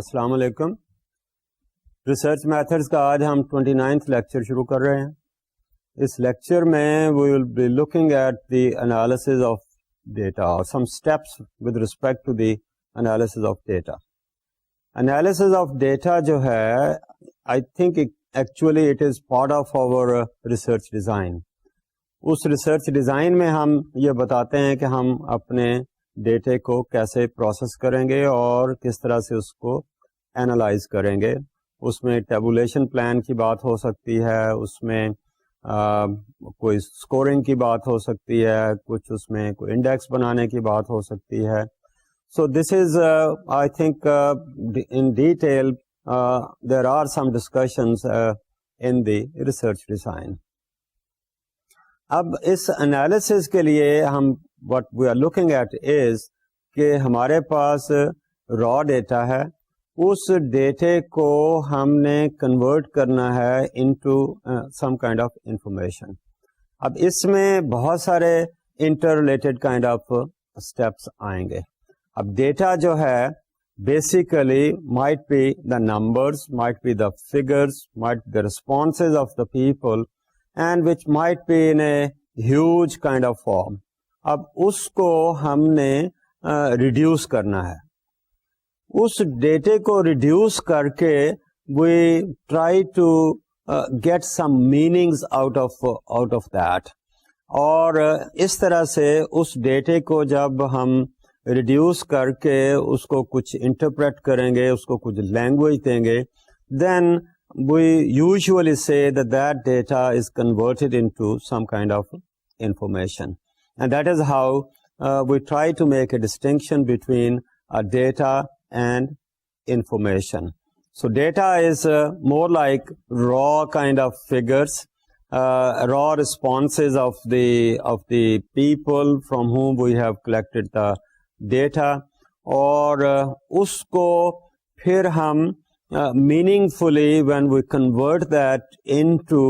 السلام علیکم. Research methods کا آج ہم 29th لیکچر شروع کر رہے ہیں. اس لیکچر میں we will be looking at the analysis of data اور some steps with respect to the analysis of data. Analysis of data جو ہے I think actually it is part of our research design. اس research design میں ہم یہ بتاتے ہیں کہ ہم اپنے ڈیٹے کو کیسے پروسیس کریں گے اور کس طرح سے اس کو اینالائز کریں گے. اس میں ٹیبولیشن پلان کی بات ہو سکتی ہے, اس میں کوئی اسکورنگ کی بات ہو سکتی ہے, کچھ اس میں کوئی انڈیکس بنانے کی بات ہو سکتی ہے. So this is I think in detail there are some discussions in the research design. اب اس انالیسز کے لیے ہم what we are looking at is کہ ہمارے پاس را ڈیٹا ہے, اس ڈیٹے کو ہم نے کنورٹ کرنا ہے into some kind of information. اب اس میں بہت سارے interrelated kind of steps آئیں گے. اب ڈیٹا جو ہے basically might be the numbers, might be the figures, might be the responses of the people and which might be in a huge kind of form. اب اس کو ہم نے reduce کرنا ہے. اس ڈیٹے کو ریڈیوس کر کے we try to get some meanings out of that. اور اس طرح سے اس ڈیٹے کو جب ہم ریڈیوس کر کے اس کو کچھ انٹرپریٹ کریں گے, اس کو کچھ لینگویج دیں گے, دین وی یوزلی سے that data is converted into some kind of information. And that is how we try to make a distinction between data and information. So data is more like raw kind of figures, raw responses of the people from whom we have collected the data. اور اس کو پھر ہم meaningfully when we convert that into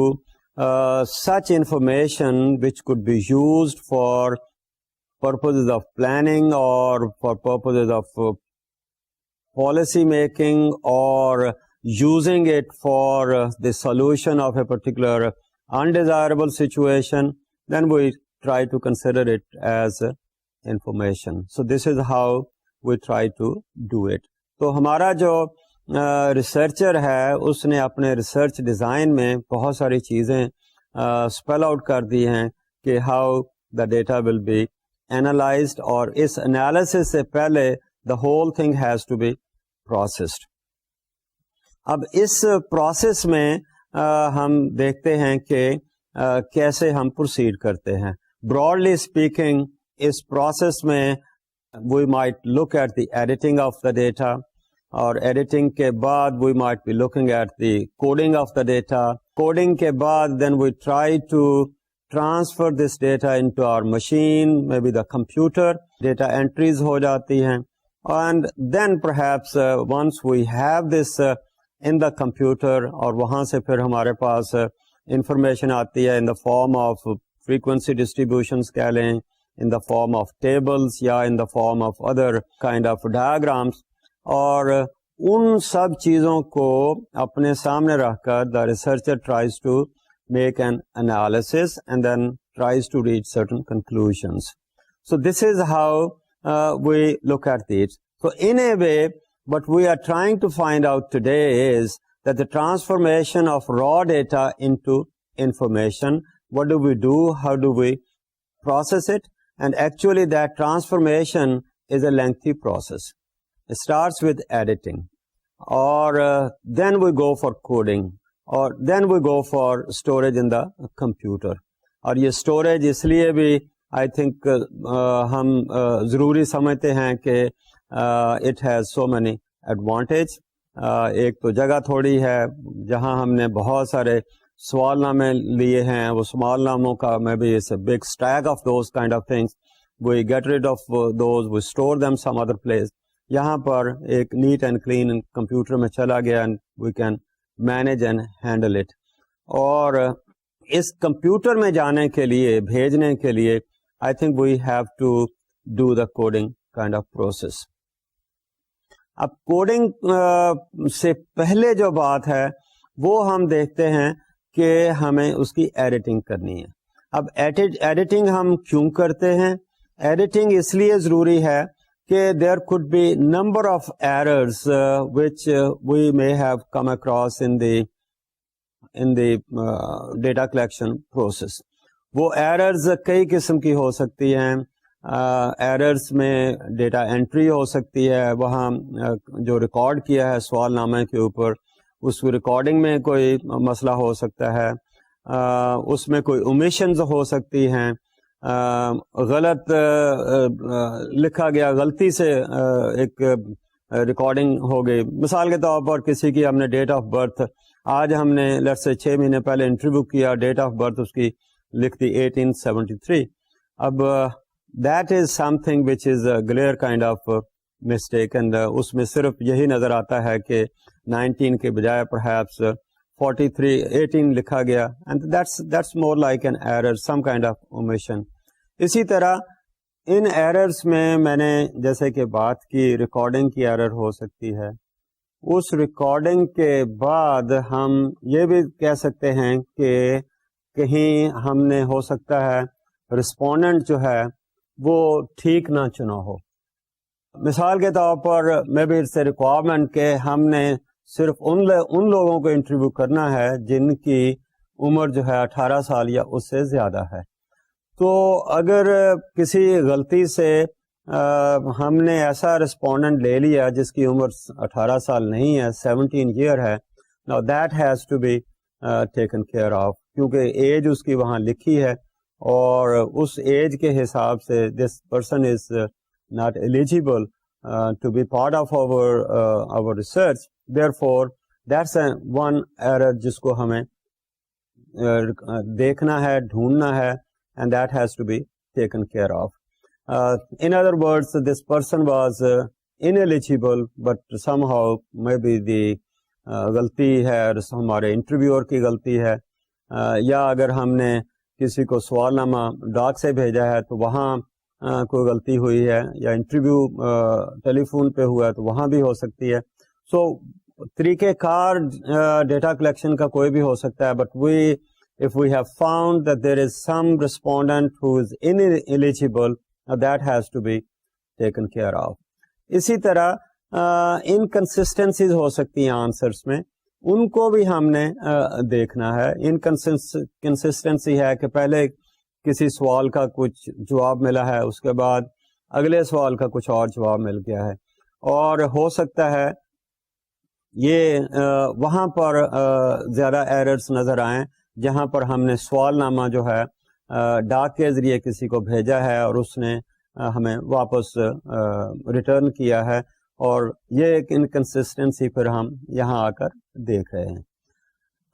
such information which could be used for purposes of planning or for purposes of policy making or using it for the solution of a particular undesirable situation, then we try to consider it as information. So this is how we try to do it. تو ہمارا جو researcher ہے اس نے اپنے research design میں بہت ساری چیزیں اسپیل آؤٹ کر دی ہیں کہ how the data will be analysed, اور اس انالیسس سے پہلے the whole thing has to be processed. اب اس پروسیس میں ہم دیکھتے ہیں کہ کیسے ہم پروسیڈ کرتے ہیں. براڈلی اسپیکنگ اس پروسیس میں we might look at the editing of the data, اور ایڈیٹنگ کے بعد we might be looking at the coding of the data. Coding کے بعد then we try to transfer this data into our machine, maybe the computer. Data entries ہو جاتی ہیں and then perhaps once we have this in the computer, اور وہاں سے پھر ہمارے پاس انفارمیشن آتی ہے in the form of frequency distributions کہہ لیں, in the form of tables یا in the form of other kind of diagrams. اور ان سب چیزوں کو اپنے سامنے رکھ کر the researcher tries to make an analysis and then tries to reach certain conclusions. So this is how we look at that. So in a way what we are trying to find out today is that the transformation of raw data into information, what do we do, how do we process it, and actually that transformation is a lengthy process. It starts with editing, or then we go for coding, or then we go for storage in the computer. اور یہ storage اس لیے بھی I think ہم ضروری سمجھتے ہیں کہ it has so many advantage. ایک تو جگہ تھوڑی ہے جہاں ہم نے بہت سارے سوال نامے لیے ہیں, وہ سوال ناموں کا میں بھی it's a big stack of those kind of things. We get rid of those, we store them some other place. یہاں پر ایک نیٹ اینڈ کلین کمپیوٹر میں چلا گیا and we can manage and handle it. اور اس computer میں جانے کے لیے, بھیجنے کے لیے I think we have to do the coding kind of process. اب کوڈنگ سے پہلے جو بات ہے وہ ہم دیکھتے ہیں کہ ہمیں اس کی ایڈیٹنگ کرنی ہے. اب ایڈیٹنگ ہم کیوں کرتے ہیں؟ ایڈیٹنگ اس لیے ضروری ہے کہ دیر could be number of errors which we may have come across in the data collection process. وہ ایررز کئی قسم کی ہو سکتی ہیں. ایررز میں ڈیٹا انٹری ہو سکتی ہے, وہاں جو ریکارڈ کیا ہے سوال نامے کے اوپر اس ریکارڈنگ میں کوئی مسئلہ ہو سکتا ہے, اس میں کوئی اومیشنز ہو سکتی ہیں, غلط لکھا گیا, غلطی سے ایک ریکارڈنگ ہو گئی. مثال کے طور پر کسی کی ہم نے ڈیٹ آف برتھ, آج ہم نے لیٹس سے 6 مہینے پہلے انٹرویو کیا, ڈیٹ آف برتھ اس کی لکھ دی 1873. اب that is something which is a clear kind of mistake, and اس میں صرف یہی نظر آتا ہے کہ 19 کے بجائے پرہیپس 18 لکھا گیا, and that's more like an error, some kind of omission. اسی طرح ان ایررز میں نے جیسے کہ بات کی ریکارڈنگ کی ایرر ہو سکتی ہے. اس ریکارڈنگ کے بعد ہم یہ بھی کہہ سکتے ہیں کہ کہیں ہم نے ہو سکتا ہے رسپونڈنٹ جو ہے وہ ٹھیک نہ چنا ہو. مثال کے طور پر maybe it's a requirement کہ ہم نے صرف ان لوگوں کو انٹرویو کرنا ہے جن کی عمر جو ہے 18 سال یا اس سے زیادہ ہے. تو اگر کسی غلطی سے ہم نے ایسا رسپونڈنٹ لے لیا جس کی عمر 18 سال نہیں ہے, 17 ایئر ہے, now that has to be taken care of, کیونکہ ایج اس کی وہاں لکھی ہے اور اس ایج کے حساب سے this person is not eligible to be part of our research. Therefore that's one error جس کو ہمیں دیکھنا ہے, ڈھونڈنا ہے, and that has to be taken care of. In other words, this person was ineligible, but somehow maybe the غلطی ہے ہمارے انٹرویور کی غلطی ہے, یا اگر ہم نے کسی کو سوال نامہ ڈاک سے بھیجا ہے تو وہاں کوئی غلطی ہوئی ہے, یا انٹرویو ٹیلی فون پہ ہوا ہے تو وہاں بھی ہو سکتی ہے. سو طریقہ کار ڈیٹا کلیکشن کا کوئی بھی ہو سکتا ہے, but if we have found that there is some respondent who is ineligible, that has to be taken care of. اسی طرح inconsistencies ہو سکتی ہیں آنسرس میں, ان کو بھی ہم نے دیکھنا ہے. inconsistency ہے کہ پہلے کسی سوال کا کچھ جواب ملا ہے, اس کے بعد اگلے سوال کا کچھ اور جواب مل گیا ہے, اور ہو سکتا ہے یہ وہاں پر زیادہ ایررز نظر آئیں جہاں پر ہم نے سوال نامہ جو ہے ڈاک کے ذریعے کسی کو بھیجا ہے اور اس نے ہمیں واپس ریٹرن کیا ہے, اور یہ ایک انکنسسٹنسی پھر ہم یہاں آ کر دیکھ رہے ہیں.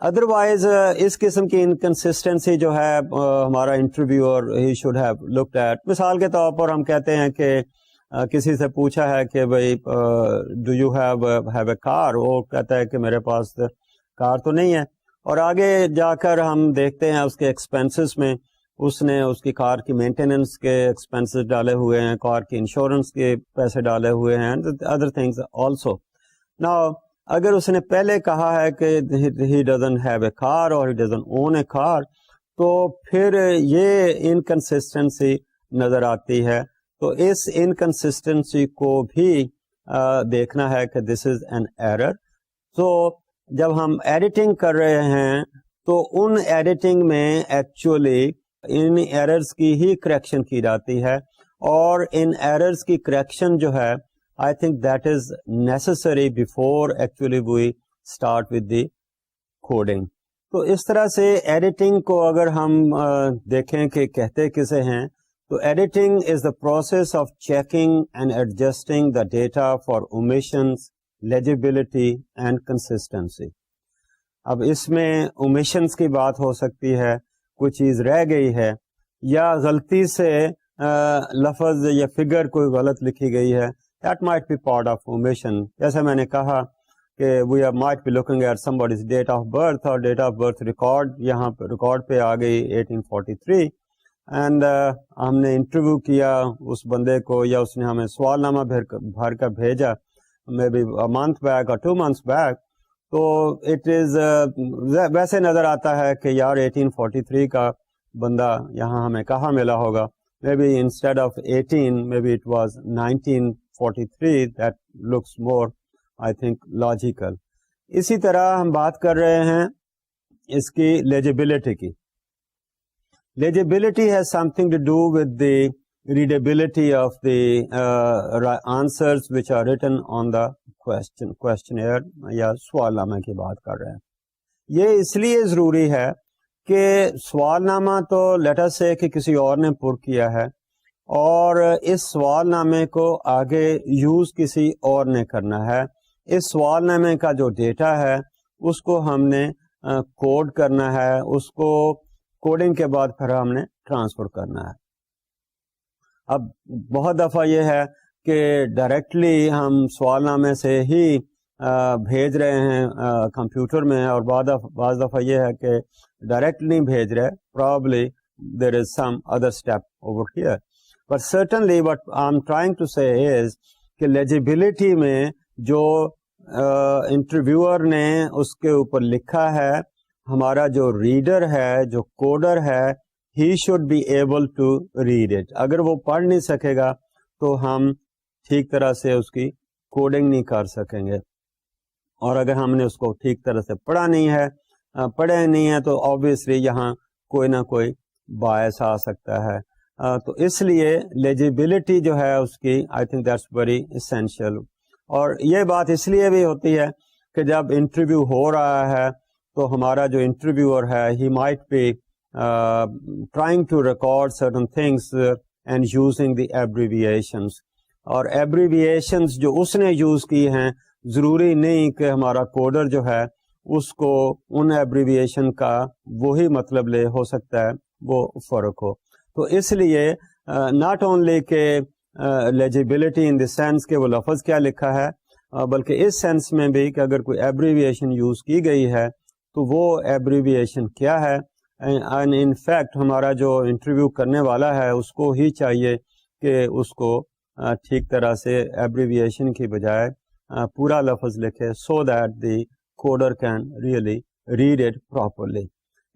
ادروائز اس قسم کی انکنسسٹنسی جو ہے ہمارا interviewer he should have looked at. مثال کے طور پر ہم کہتے ہیں کہ کسی سے پوچھا ہے کہ بھائی ڈو یو ہیو اے کار, وہ کہتا ہے کہ میرے پاس کار تو نہیں ہے, اور آگے جا کر ہم دیکھتے ہیں اس کے ایکسپینسز میں اس نے اس کی کار کی مینٹیننس کے ایکسپینسز ڈالے ہوئے ہیں, کار کی انشورنس کے پیسے ڈالے ہوئے ہیں, ادر تھنگز آلسو. ناؤ اگر اس نے پہلے کہا ہے کہ he doesn't have a car or he doesn't own a car, تو پھر یہ انکنسسٹنسی نظر آتی ہے. تو اس انکنسسٹنسی کو بھی دیکھنا ہے کہ دس از این ایرر. تو جب ہم ایڈیٹنگ کر رہے ہیں تو ان ایڈیٹنگ میں ایکچولی ان ایررز کی ہی کریکشن کی جاتی ہے, اور ان ایررز کی کریکشن جو ہے I think that is necessary before actually we start with the coding. تو اس طرح سے ایڈیٹنگ کو اگر ہم دیکھیں کہ کہتے کسے ہیں, تو editing is the process of checking and adjusting the data for omissions, legibility and consistency. اب اس میں omissions کی بات ہو سکتی ہے, کوئی چیز رہ گئی ہے, یا غلطی سے لفظ یا فگر کوئی غلط لکھی گئی ہے, that might be part of omission. جیسے میں نے کہا کہ we might be looking at somebody's date of birth اور date of birth record, یہاں پہ ریکارڈ پہ آ گئی 1843, اینڈ ہم نے انٹرویو کیا اس بندے کو, یا اس نے ہمیں سوال نامہ بھر کر بھیجا, maybe a month back or 2 months back, تو it is ویسے نظر آتا ہے کہ یار 1843 کا بندہ یہاں ہمیں کہاں ملا ہوگا. Maybe instead of 18, maybe it was 1943. That looks more, I think, logical. اسی طرح ہم بات کر رہے ہیں اس کی لیجیبلٹی کی. Legibility has something to do with the readability of the answers which are written on the questionnaire یا سوال نامہ کی بات کر رہے ہیں. یہ اس لیے ضروری ہے کہ سوال نامہ تو لیٹ اس سے کہ کسی اور نے پر کیا ہے اور اس سوال نامے کو آگے یوز کسی اور نے کرنا ہے. اس سوال نامے کا جو ڈیٹا ہے اس کو ہم نے کوڈ کرنا ہے, اس کو کوڈنگ کے بعد پھر ہم نے ٹرانسفر کرنا ہے. اب بہت دفعہ یہ ہے کہ ڈائریکٹلی ہم سوال نامے سے ہی بھیج رہے ہیں کمپیوٹر میں, اور بعض دفعہ یہ ہے کہ ڈائریکٹ نہیں بھیج رہے. Probably there is some other step over here, but certainly what I am trying to say is کہ لیجیبلٹی میں جو انٹرویور نے اس کے اوپر لکھا ہے, ہمارا جو ریڈر ہے, جو کوڈر ہے, he should be able to read it. اگر وہ پڑھ نہیں سکے گا تو ہم ٹھیک طرح سے اس کی کوڈنگ نہیں کر سکیں گے, اور اگر ہم نے اس کو ٹھیک طرح سے پڑھا نہیں ہے تو آبویسلی یہاں کوئی نہ کوئی باعث آ سکتا ہے. تو اس لیے لیجیبلٹی جو ہے اس کی آئی تھنک دیٹس ویری اسینشیل. اور یہ بات اس لیے بھی ہوتی ہے کہ جب انٹرویو ہو رہا ہے تو ہمارا جو انٹرویور ہے he might be trying to record certain things and using the abbreviations, اور ایبریویشنس جو اس نے یوز کی ہیں ضروری نہیں کہ ہمارا کوڈر جو ہے اس کو ان ایبریویشن کا وہی مطلب لے, ہو سکتا ہے وہ فرق ہو. تو اس لیے ناٹ اونلی کہ لیجیبلٹی ان دی سینس کہ وہ لفظ کیا لکھا ہے, بلکہ اس سینس میں بھی کہ اگر کوئی ایبریویشن یوز کی گئی ہے تو وہ ایبریویشن کیا ہے. اینڈ ان فیکٹ ہمارا جو انٹرویو کرنے والا ہے اس کو ہی چاہیے کہ اس کو ٹھیک طرح سے ایبریویشن کی بجائے پورا لفظ لکھے, so that the coder can really read it properly.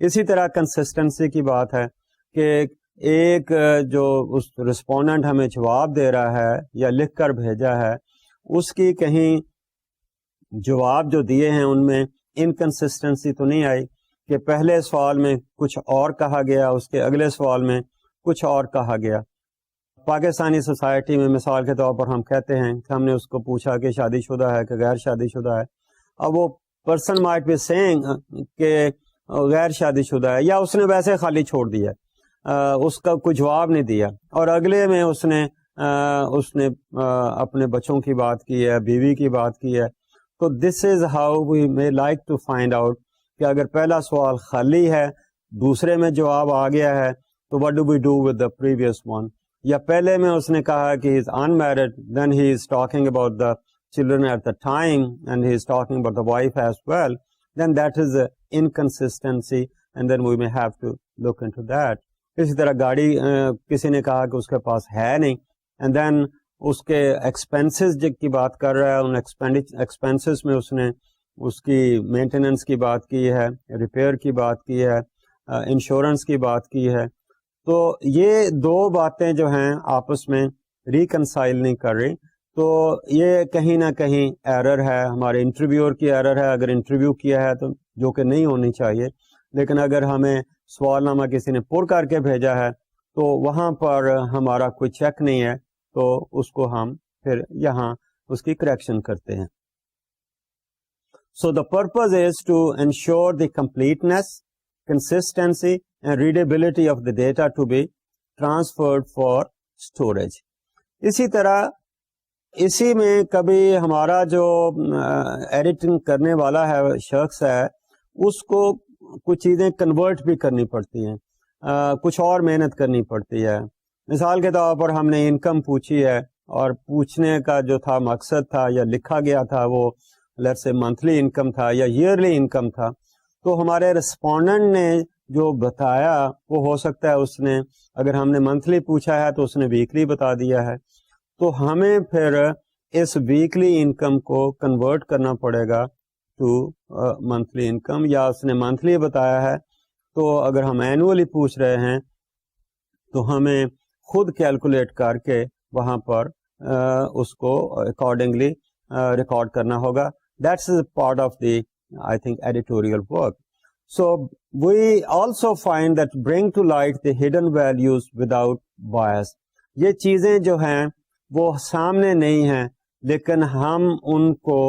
اسی طرح کنسسٹنسی کی بات ہے کہ ایک جو اس رسپونڈنٹ ہمیں جواب دے رہا ہے یا لکھ کر بھیجا ہے, اس کی کہیں جواب جو دیے ہیں ان میں انکنسسٹنسی تو نہیں آئی کہ پہلے سوال میں کچھ اور کہا گیا, اس کے اگلے سوال میں کچھ اور کہا گیا. پاکستانی سوسائٹی میں مثال کے طور پر ہم کہتے ہیں کہ ہم نے اس کو پوچھا کہ شادی شدہ ہے کہ غیر شادی شدہ ہے. اب وہ پرسن مائٹ بی سیئنگ کہ غیر شادی شدہ ہے, یا اس نے ویسے خالی چھوڑ دیا, اس کا کوئی جواب نہیں دیا, اور اگلے میں اس نے اپنے بچوں کی بات کی ہے, بیوی کی بات کی ہے. تو this is how we may like to find out کہ اگر پہلا سوال خالی ہے, دوسرے میں جواب آ گیا ہے, تو what do we do with the previous one? یا پہلے میں اس نے کہا کہ he is unmarried, then he is talking about the children at the time and he is talking about the wife as well, then that is a inconsistency and then we may have to look into that. اسی طرح گاڑی کسی نے کہا کہ اس کے پاس ہے نہیں, and then اس کے ایکسپینسز کی بات کر رہا ہے, ان ایکسپینسز میں اس نے اس کی مینٹیننس کی بات کی ہے, ریپیئر کی بات کی ہے, انشورنس کی بات کی ہے. تو یہ دو باتیں جو ہیں آپس میں ریکنسائل نہیں کر رہی, تو یہ کہیں نہ کہیں ایرر ہے, ہمارے انٹرویور کی ایرر ہے اگر انٹرویو کیا ہے تو, جو کہ نہیں ہونی چاہیے. لیکن اگر ہمیں سوال نامہ کسی نے پر کر کے بھیجا ہے تو وہاں پر ہمارا کوئی چیک نہیں ہے, تو اس کو ہم پھر یہاں اس کی کریکشن کرتے ہیں. So the purpose is to ensure the completeness, consistency and readability of the data to be transferred for storage. اسی طرح اسی میں کبھی ہمارا جو ایڈیٹنگ کرنے والا ہے شخص ہے, اس کو کچھ چیزیں کنورٹ بھی کرنی پڑتی ہیں, کچھ اور محنت کرنی پڑتی ہے. مثال کے طور پر ہم نے انکم پوچھی ہے, اور پوچھنے کا جو تھا مقصد تھا یا لکھا گیا تھا وہ لیٹس سے منتھلی انکم تھا یا ایئرلی انکم تھا. تو ہمارے رسپونڈنٹ نے جو بتایا وہ ہو سکتا ہے اس نے, اگر ہم نے منتھلی پوچھا ہے تو اس نے ویکلی بتا دیا ہے. تو ہمیں پھر اس ویکلی انکم کو کنورٹ کرنا پڑے گا ٹو منتھلی انکم, یا اس نے منتھلی بتایا ہے تو اگر ہم اینولی پوچھ رہے ہیں تو ہمیں خود کیلکولیٹ کر کے وہاں پر اس کو اکارڈنگلی ریکارڈ کرنا ہوگا. That's part of the I think editorial work. So we also find that bring to light the hidden values without bias. یہ چیزیں جو ہیں وہ سامنے نہیں ہیں لیکن ہم ان کو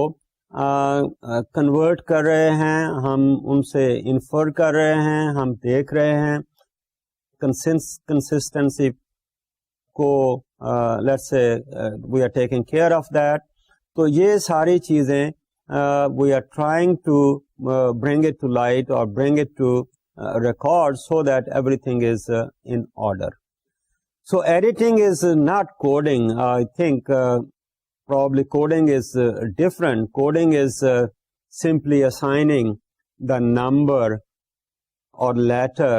کنورٹ کر رہے ہیں, ہم ان سے انفر کر رہے ہیں, ہم دیکھ رہے ہیں کنسسٹنسی کو, let's say we are taking care of that. تو یہ ساری چیزیں we are trying to bring it to light or bring it to record so that everything is in order. So editing is not coding. I think probably coding is different. Coding is simply assigning the number or letter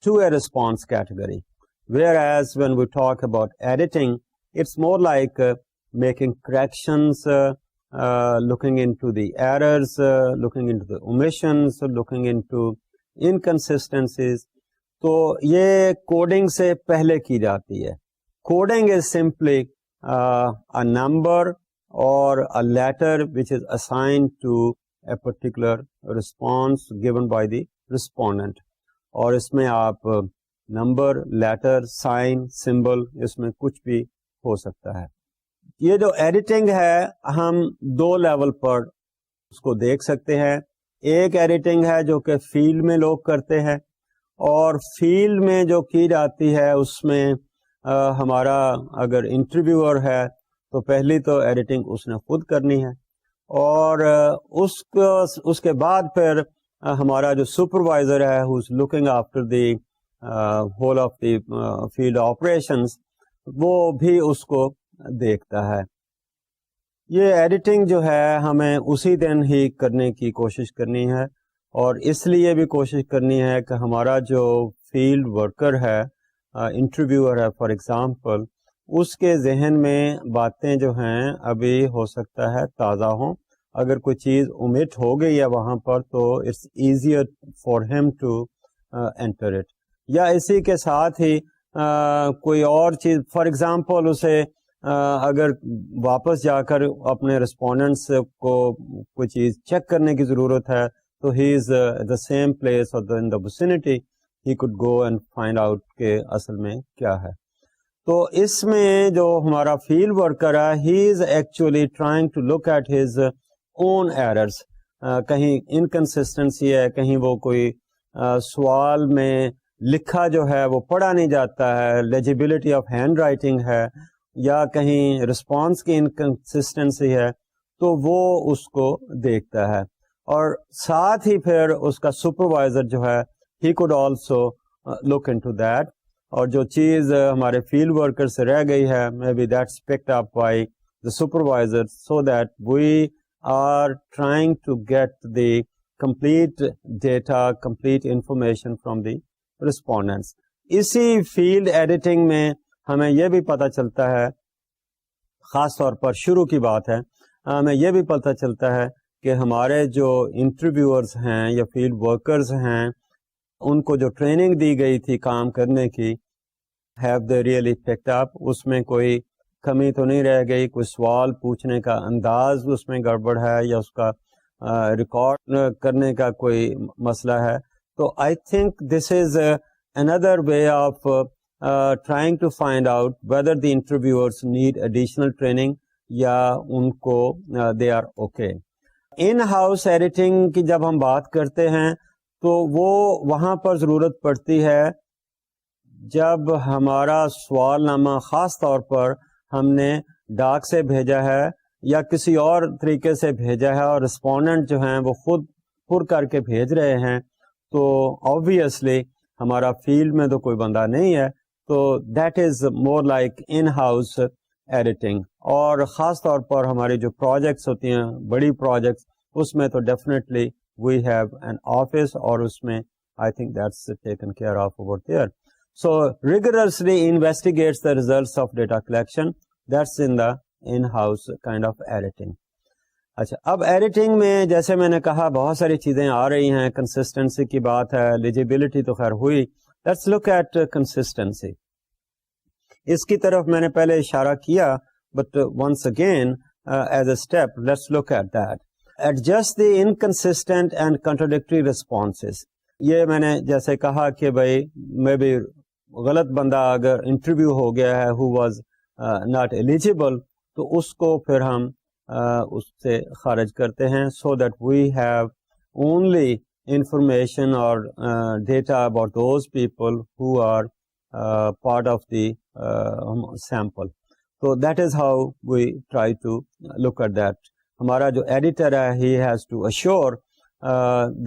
to a response category. Whereas when we talk about editing, it's more like making corrections, looking into the errors, looking into the omissions, looking into inconsistencies. تو یہ coding سے پہلے کی جاتی ہے. Coding is simply a number or a letter which is assigned to a particular response given by the respondent. اور اس میں آپ نمبر, لیٹر, سائن, سمبل, اس میں کچھ بھی ہو سکتا ہے. یہ جو ایڈیٹنگ ہے ہم دو لیول پر اس کو دیکھ سکتے ہیں. ایک ایڈیٹنگ ہے جو کہ فیلڈ میں لوگ کرتے ہیں, اور فیلڈ میں جو کی جاتی ہے اس میں ہمارا اگر انٹرویور ہے تو پہلی تو ایڈیٹنگ اس نے خود کرنی ہے, اور اس کے بعد پھر ہمارا جو سپروائزر ہے who is looking after the whole of the field operations, وہ بھی اس کو دیکھتا ہے. یہ ایڈیٹنگ جو ہے ہمیں اسی دن ہی کرنے کی کوشش کرنی ہے, اور اس لیے بھی کوشش کرنی ہے کہ ہمارا جو فیلڈ ورکر ہے, انٹرویور ہے فار ایگزامپل, اس کے ذہن میں باتیں جو ہیں ابھی ہو سکتا ہے تازہ ہوں. اگر کوئی چیز omit ہو گئی ہے وہاں پر تو it's easier for him to enter it. یا اسی کے ساتھ ہی کوئی اور چیز, فار ایگزامپل اسے اگر واپس جا کر اپنے رسپونڈنٹس کو کوئی چیز چیک کرنے کی ضرورت ہے تو ہی از دا سیم پلیس اور in the vicinity, he could go and find out کہ اصل میں کیا ہے. تو اس میں جو ہمارا فیلڈ ورکر ہے, he is actually trying to look at his own errors. کہیں انکنسسٹنسی ہے, کہیں وہ کوئی سوال میں لکھا جو ہے وہ پڑھا نہیں جاتا ہے, لیجیبلٹی آف ہینڈ رائٹنگ ہے, یا کہیں رسپانس کی انکنسسٹنسی ہے, تو وہ اس کو دیکھتا ہے. اور ساتھ ہی پھر اس کا سپروائزر جو ہے he could also look into that. اور جو چیز ہمارے فیلڈ ورکر سے رہ گئی ہے, may be that's picked up by the supervisor, so that we are trying to get the complete data, complete information from the respondents. اسی field editing میں ہمیں یہ بھی پتہ چلتا ہے, خاص طور پر شروع کی بات ہے, ہمیں یہ بھی پتہ چلتا ہے کہ ہمارے جو انٹرویورز ہیں یا فیلڈ ورکرز ہیں, ان کو جو ٹریننگ دی گئی تھی کام کرنے کی, have they really picked up, اس میں کوئی کمی تو نہیں رہ گئی, کوئی سوال پوچھنے کا انداز اس میں گڑبڑ ہے یا اس کا ریکارڈ کرنے کا کوئی مسئلہ ہے. تو I think this is another way of trying to find out whether the interviewers need additional training یا ان کو they are okay. In-house editing کی جب ہم بات کرتے ہیں تو وہ وہاں پر ضرورت پڑتی ہے جب ہمارا سوال نامہ خاص طور پر ہم نے ڈاک سے بھیجا ہے یا کسی اور طریقے سے بھیجا ہے, اور رسپونڈنٹ جو ہیں وہ خود پر کر کے بھیج رہے ہیں, تو آبویسلی ہمارا فیلڈ میں تو کوئی بندہ نہیں ہے, تو that is more like in house editing. اور خاص طور پر ہماری جو پروجیکٹس ہوتی ہیں, بڑی پروجیکٹس, اس میں تو definitely we have an office, اور اس میں I think that's taken care of over there. So rigorously investigates the results of data collection. That's in the in-house kind of editing. اچھا, اب ایڈیٹنگ میں جیسے میں نے کہا بہت ساری چیزیں آ رہی ہیں. کنسسٹنسی کی بات ہے, لیجیبلٹی تو خیر ہوئی. Let's look at consistency. اس کی طرف میں نے پہلے اشارہ کیا, but once again as a step let's look at that. Adjust the inconsistent and contradictory responses. یہ میں نے جیسے کہا کہ بھائی میں بھی غلط بندہ اگر انٹرویو ہو گیا ہے who was not eligible, تو اس کو پھر ہم اس سے خارج کرتے ہیں, so that we have only information or data about those people who are part of the sample. So that is how we try to look at that. ہمارا جو ایڈیٹر ہے he has to assure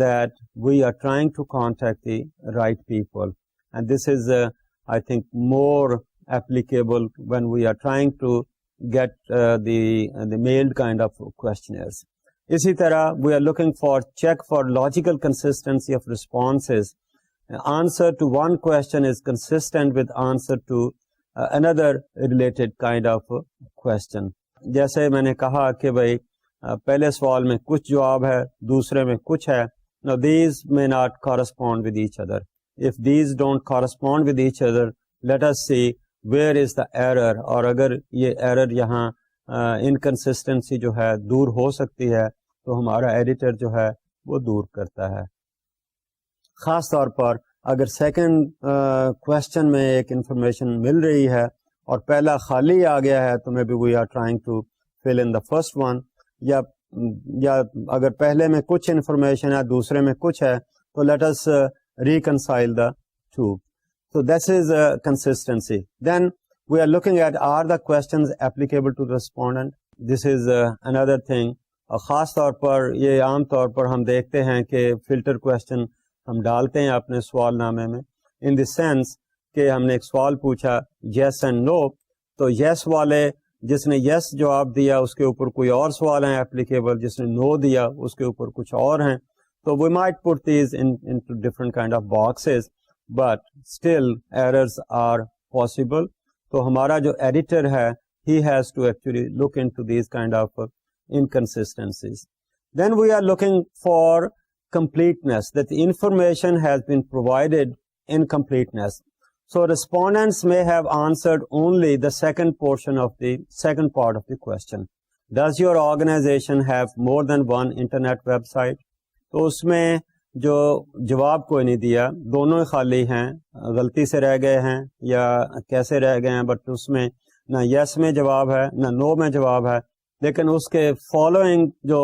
that we are trying to contact the right people, and this is I think more applicable when we are trying to get the mailed kind of questionnaires. اسی طرح we are looking for check for logical consistency of responses. Answer to one question is consistent with answer to another related kind of question. جیسے میں نے کہا کہ بھائی پہلے سوال میں کچھ جواب ہے, دوسرے میں کچھ ہے. Now these may not correspond with each other. If these don't correspond with each other, let us see where is the error. اور اگر یہ error یہاں inconsistency جو ہے دور ہو سکتی ہے تو ہمارا ایڈیٹر جو ہے وہ دور کرتا ہے. خاص طور پر اگر سیکنڈ کوشچن میں ایک انفارمیشن مل رہی ہے اور پہلا خالی آ گیا ہے تو maybe we are trying to fill in the first one, یا اگر پہلے میں کچھ انفارمیشن ہے دوسرے میں کچھ ہے تو let us reconcile the two. So this is consistency. Then we are looking at are the questions applicable to the respondent. This is another thing. خاص طور پر یہ عام طور پر ہم دیکھتے ہیں کہ فلٹر کوشچن ہم ڈالتے ہیں اپنے سوال نامے میں, ان دی سینس کہ ہم نے ایک سوال پوچھا یس اینڈ نو, تو یس والے جس نے یس جواب دیا اس کے اوپر کوئی اور سوال ہیں اپلیکیبل, جس نے نو دیا اس کے اوپر کچھ اور ہیں. تو we might put these into different kind of boxes, but still errors are possible. تو ہمارا جو ایڈیٹر ہے he has to actually look into these kind of inconsistencies. Then we are looking for completeness, that the information has been provided in completeness. So respondents may have answered only the second portion of the second part of the question. Does your organization have more than one internet website? تو اس میں جو جواب کوئی نہیں دیا, دونوں خالی ہیں, غلطی سے رہ گئے ہیں یا کیسے رہ گئے ہیں, بٹ اس میں نہ یس میں جواب ہے نہ نو میں جواب ہے, لیکن اس کے فالوئنگ جو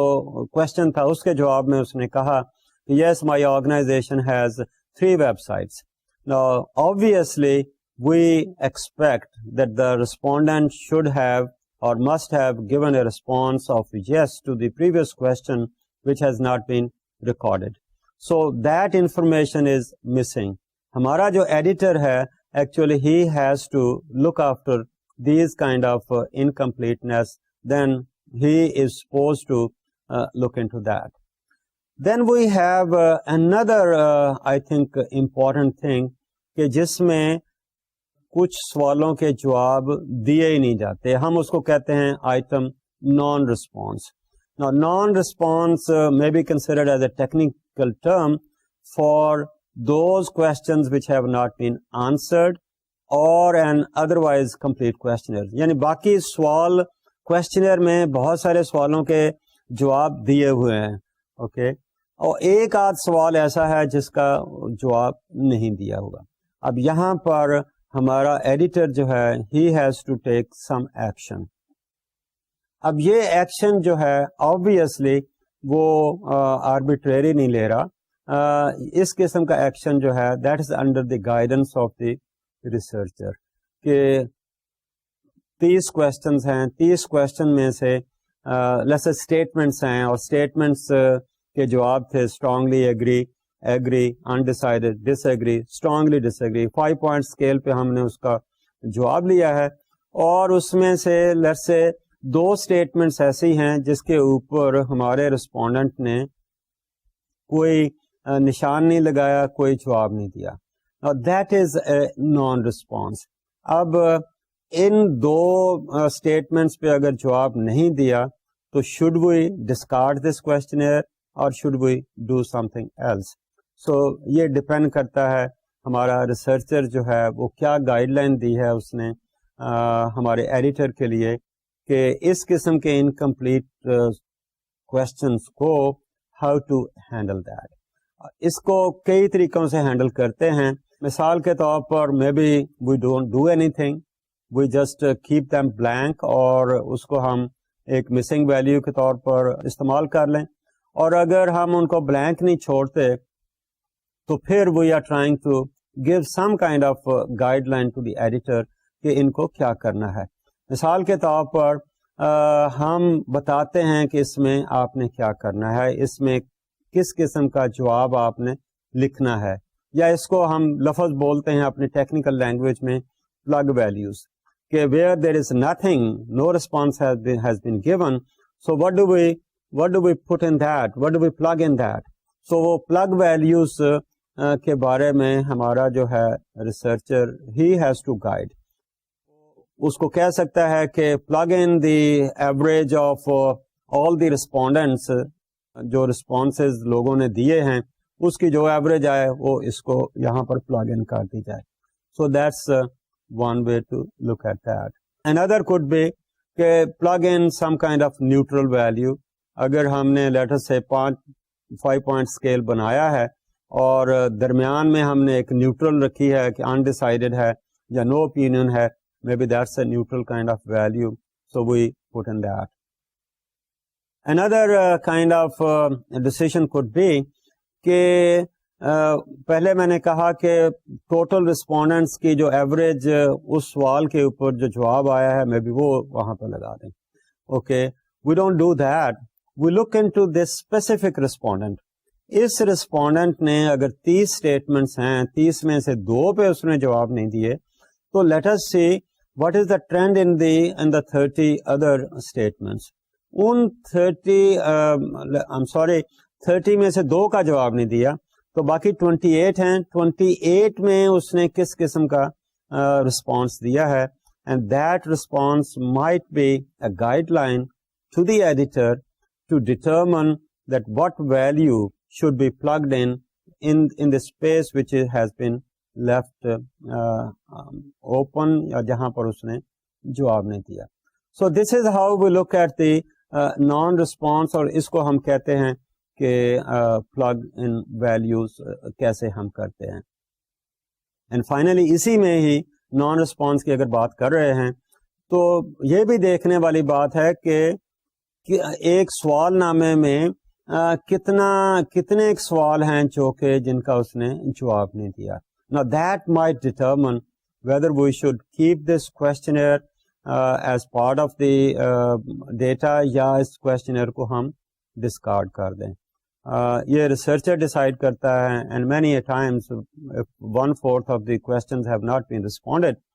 کوشچن تھا اس کے جواب میں اس نے کہا یس مائی organization has 3 websites. Now obviously we expect that the respondent should have or must have given a response of yes to the previous question which has not been recorded. So that information is missing. ہمارا جو editor ہے actually he has to look after these kind of incompleteness, then he is supposed to look into that. Then we have another I think important thing کہ جس میں کچھ سوالوں کے جواب دیے ہی نہیں جاتے, ہم اس کو کہتے ہیں item non-response. Now non-response may be considered as a technical term for those questions which have not been answered or an otherwise complete questionnaire. یعنی باقی سوال کوشچنر میں بہت سارے سوالوں کے جواب دیے ہوئے ہیں, اوکے, اور ایک آدھ سوال ایسا ہے جس کا جواب نہیں دیا ہوا. اب یہاں پر ہمارا ایڈیٹر جو ہے he has to take some action. اب یہ ایکشن جو ہے obviously وہ arbitrary نہیں لے رہا, اس قسم کا ایکشن جو ہے that is under the guidance of the researcher. کہ 30 questions ہیں, 30 question میں سے let's say statements ہیں, اور statements کے جواب تھے strongly agree, undecided, disagree, strongly disagree. 5 point scale پہ ہم نے اس کا جواب لیا ہے, اور اس میں سے let's say 2 statements ایسی ہیں جس کے اوپر ہمارے رسپونڈنٹ نے کوئی نشان نہیں لگایا, کوئی جواب نہیں دیا. Now that is a non-response. اب ان دو اسٹیٹمنٹس پہ اگر جواب نہیں دیا تو should we discard this questionnaire اور should we do something else. So یہ ڈپینڈ کرتا ہے ہمارا ریسرچر جو ہے وہ کیا گائیڈ لائن دی ہے اس نے ہمارے ایڈیٹر کے لیے کہ اس قسم کے انکمپلیٹ کوشچنس کو ہاؤ ٹو ہینڈل دیٹ. اس کو کئی طریقوں سے ہینڈل کرتے ہیں. مثال کے طور پر maybe we don't do anything, we just keep them blank اور اس کو ہم ایک مسنگ ویلیو کے طور پر استعمال کر لیں. اور اگر ہم ان کو بلینک نہیں چھوڑتے تو پھر we are trying to give some kind of guideline to the editor کہ ان کو کیا کرنا ہے. مثال کے طور پر ہم بتاتے ہیں کہ اس میں آپ نے کیا کرنا ہے, اس میں کس قسم کا جواب آپ نے لکھنا ہے, یا اس کو ہم لفظ بولتے ہیں اپنی ٹیکنیکل لینگویج میں پلگ ویلیوز, کہ where there is nothing, no response has been given, so what do we put in that, what do we plug in that. So وہ پلگ ویلیوز کے بارے میں ہمارا جو ہے researcher he has to guide. اس کو کہہ سکتا ہے کہ plug in the average of all the respondents, جو ریسپانسز لوگوں نے دیے ہیں اس کی جو ایوریج آئے وہ اس کو یہاں پر پلگ ان کر دی جائے. So that's one way to look at that. Another could be کہ plug in some kind of neutral value. اگر ہم نے لیٹر سے 5 پوائنٹ اسکیل بنایا ہے اور درمیان میں ہم نے ایک نیوٹرل رکھی ہے کہ انڈیسائیڈڈ ہے یا نو اوپینین ہے, may be that's a neutral kind of value, so we put in that. Another kind of decision could be کہ پہلے میں نے کہا کہ ٹوٹل رسپونڈنٹس کی جو ایوریج اس سوال کے اوپر جو جواب آیا ہے میں بھی وہ وہاں پہ لگا دیں. Okay, we don't do that, we look in to this specific respondent. اس رسپونڈنٹ نے اگر 30 اسٹیٹمنٹس ہیں, 30 میں سے 2 پہ اس نے جواب نہیں دیے, تو let us see what is the trend in the 30 other statements. ان 30 میں سے 2 کا جواب نہیں دیا تو باقی 28 ہیں. 28 میں اس نے کس قسم کا رسپانس دیا ہے, and that response might be a guideline to the editor to determine that what value should be plugged in the space which has been left open یا جہاں پر اس نے جواب نہیں دیا. So this is how we look at the non-response, اور اس کو ہم کہتے ہیں کہ plug in values کیسے ہم کرتے ہیں. And finally اسی میں ہی non-response کی اگر بات کر رہے ہیں تو یہ بھی دیکھنے والی بات ہے کہ ایک سوال نامے میں کتنے ایک سوال ہیں جو کہ جن کا اس نے جواب نہیں دیا. Now that might determine whether we should keep this questionnaire as part of the data یا اس questionnaire کو ہم discard کر دیں. یہ ریسرچر ڈیسائیڈ کرتا ہے, and many a times if 1/4 of the questions have not been responded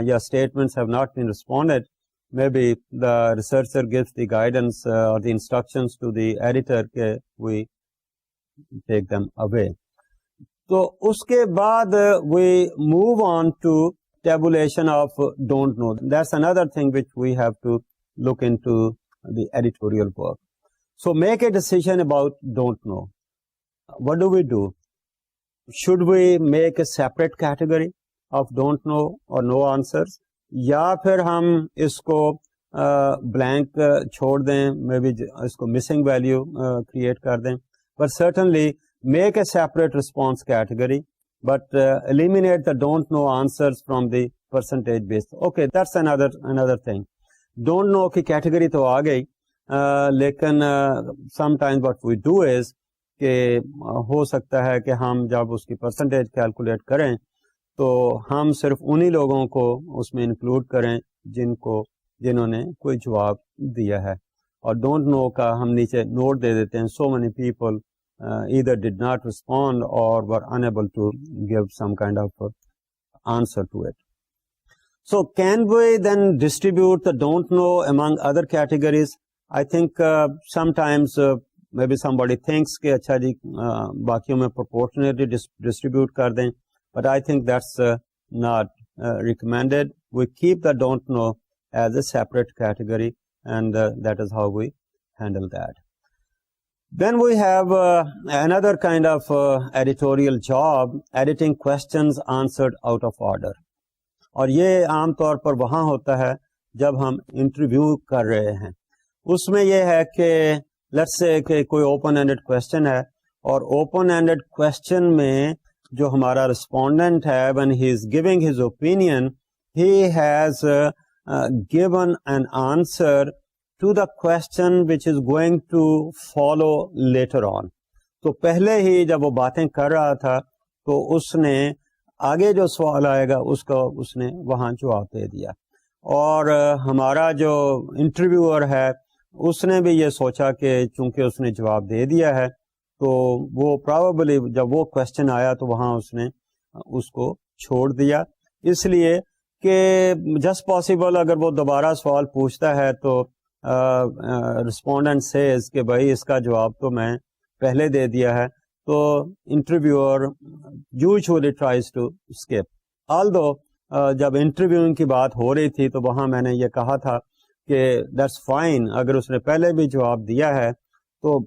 یا statements have not been responded, maybe the researcher gives the guidance or the instructions to the editor کہ we take them away. تو اس کے بعد we move on to tabulation of don't know. That's another thing which we have to look into the editorial work. So make a decision about don't know. What do we do? Should we make a separate category of don't know or no answers? یا پھر ہم اس کو blank چھوڑ دیں, may be اس کو missing value create کر دیں, but certainly make a separate response category, but eliminate the don't know answers from the percentage base. Okay, that's another thing. Don't know کی کیٹیگری تو آ گئی, لیکن sometimes what we do is کہ ہو سکتا ہے کہ ہم جب اس کی پرسنٹیج کیلکولیٹ کریں تو ہم صرف انہی لوگوں کو اس میں انکلوڈ کریں جنہوں نے کوئی جواب دیا ہے, اور ڈونٹ نو کا ہم نیچے نوٹ دے دیتے ہیں so many people either did not respond or were unable to give some kind of answer to it. So can we then distribute the don't know among other categories? I think sometimes maybe somebody thinks کہ اچھا جی باقیوں میں proportionately distribute کر دیں, but I think that's not recommended. we keep the don't know as a separate category, and that is how we handle that. Then we have another kind of editorial job, editing questions answered out of order. اور یہ عام طور پر وہاں ہوتا ہے جب ہم interview کر رہے ہیں. اس میں یہ ہے کہ لیٹس سے کہ کوئی اوپن اینڈڈ کوشچن ہے, اور اوپن اینڈڈ کوشچن میں جو ہمارا رسپونڈنٹ ہے when he is giving his opinion, he has given an answer to the question which is going to follow later on. تو پہلے ہی جب وہ باتیں کر رہا تھا تو اس نے آگے جو سوال آئے گا اس کا اس نے وہاں جواب دے دیا. اور ہمارا جو انٹرویور ہے اس نے بھی یہ سوچا کہ چونکہ اس نے جواب دے دیا ہے تو وہ پرابیبلی جب وہ کوشچن آیا تو وہاں اس نے اس کو چھوڑ دیا, اس لیے کہ جسٹ پاسبل اگر وہ دوبارہ سوال پوچھتا ہے تو رسپونڈنٹ سیز کہ بھائی اس کا جواب تو میں پہلے دے دیا ہے, تو interviewer usually tries to skip. Although جب انٹرویوئنگ کی بات ہو رہی تھی تو وہاں میں نے یہ کہا تھا کہ دیٹس فائن, اگر اس نے پہلے بھی جواب دیا ہے تو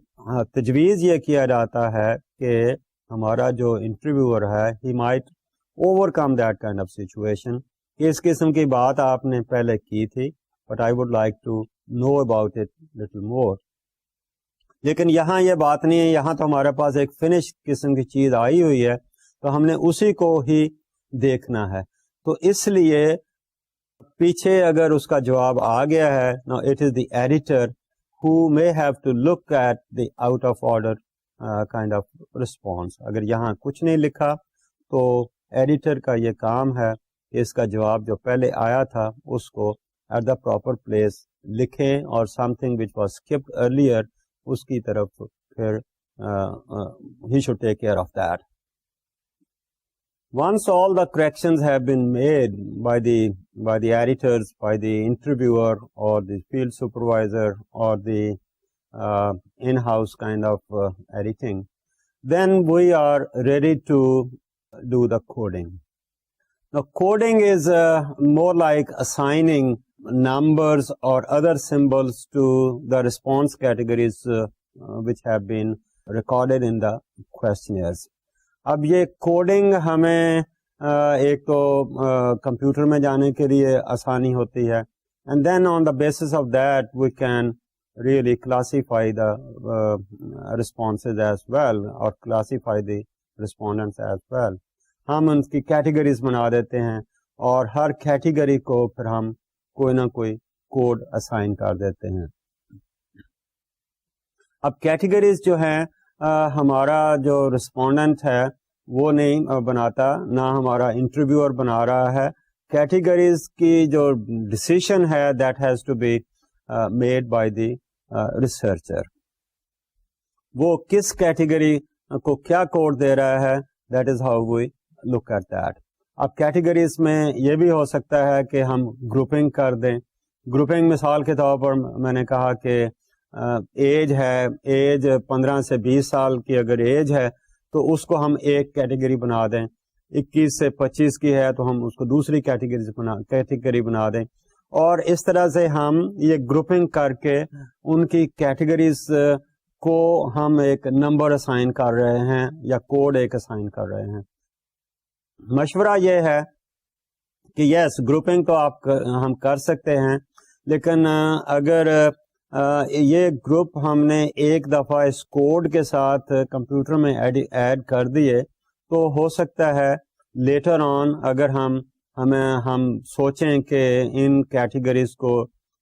تجویز یہ کیا جاتا ہے کہ ہمارا جو انٹرویور ہے he might over come that kind of situation, کہ اس قسم کی بات آپ نے پہلے کی تھی but I would like to know about it little more. لیکن یہاں یہ بات نہیں ہے, یہاں تو ہمارے پاس ایک فنش قسم کی چیز آئی ہوئی ہے تو ہم نے اسی کو ہی دیکھنا ہے. تو اس لیے پیچھے اگر اس کا جواب آ گیا ہے, now it is the editor who may have to look at the out of order kind of response. اگر یہاں کچھ نہیں لکھا تو ایڈیٹر کا یہ کام ہے کہ اس کا جواب جو پہلے آیا تھا اس کو at the proper place لکھیں, اور something which was skipped earlier اس کی طرف پھر he should take care of that. Once all the corrections have been made by the editors, by the interviewer or the field supervisor or the in-house kind of editing, then we are ready to do the coding. Now, coding is more like assigning numbers or other symbols to the response categories which have been recorded in the questionnaires. اب یہ coding ہمیں ایک تو computer میں جانے کے لیے آسانی ہوتی ہے, and then on the basis of that we can really classify the responses as well اور classify the respondents as well. ہم ان کی کیٹیگریز بنا دیتے ہیں اور ہر کیٹیگری کو پھر ہم کوئی نہ کوئی کوڈ اسائن کر دیتے ہیں. اب کیٹیگریز جو ہیں ہمارا جو رسپونڈنٹ ہے وہ نہیں بناتا, نہ ہمارا انٹرویور بنا رہا ہے. کیٹیگریز کی جو ڈسیشن ہے that has to be made by the researcher. وہ کس کیٹیگری کو کیا کوڈ دے رہا ہے, that is how we look at that. اب کیٹیگریز میں یہ بھی ہو سکتا ہے کہ ہم گروپنگ کر دیں. گروپنگ مثال کے طور پر میں نے کہا کہ ایج ہے, ایج 15 سے 20 سال کی اگر ایج ہے تو اس کو ہم ایک کیٹیگری بنا دیں, 21 سے 25 کی ہے تو ہم اس کو دوسری کیٹیگری بنا دیں, اور اس طرح سے ہم یہ گروپنگ کر کے ان کی کیٹیگریز کو ہم ایک نمبر اسائن کر رہے ہیں یا کوڈ ایک اسائن کر رہے ہیں. مشورہ یہ ہے کہ یس گروپنگ تو ہم کر سکتے ہیں, لیکن اگر یہ گروپ ہم نے ایک دفعہ اس کوڈ کے ساتھ کمپیوٹر میں ایڈ کر دیے تو ہو سکتا ہے لیٹر آن اگر ہم سوچیں کہ ان کیٹیگریز کو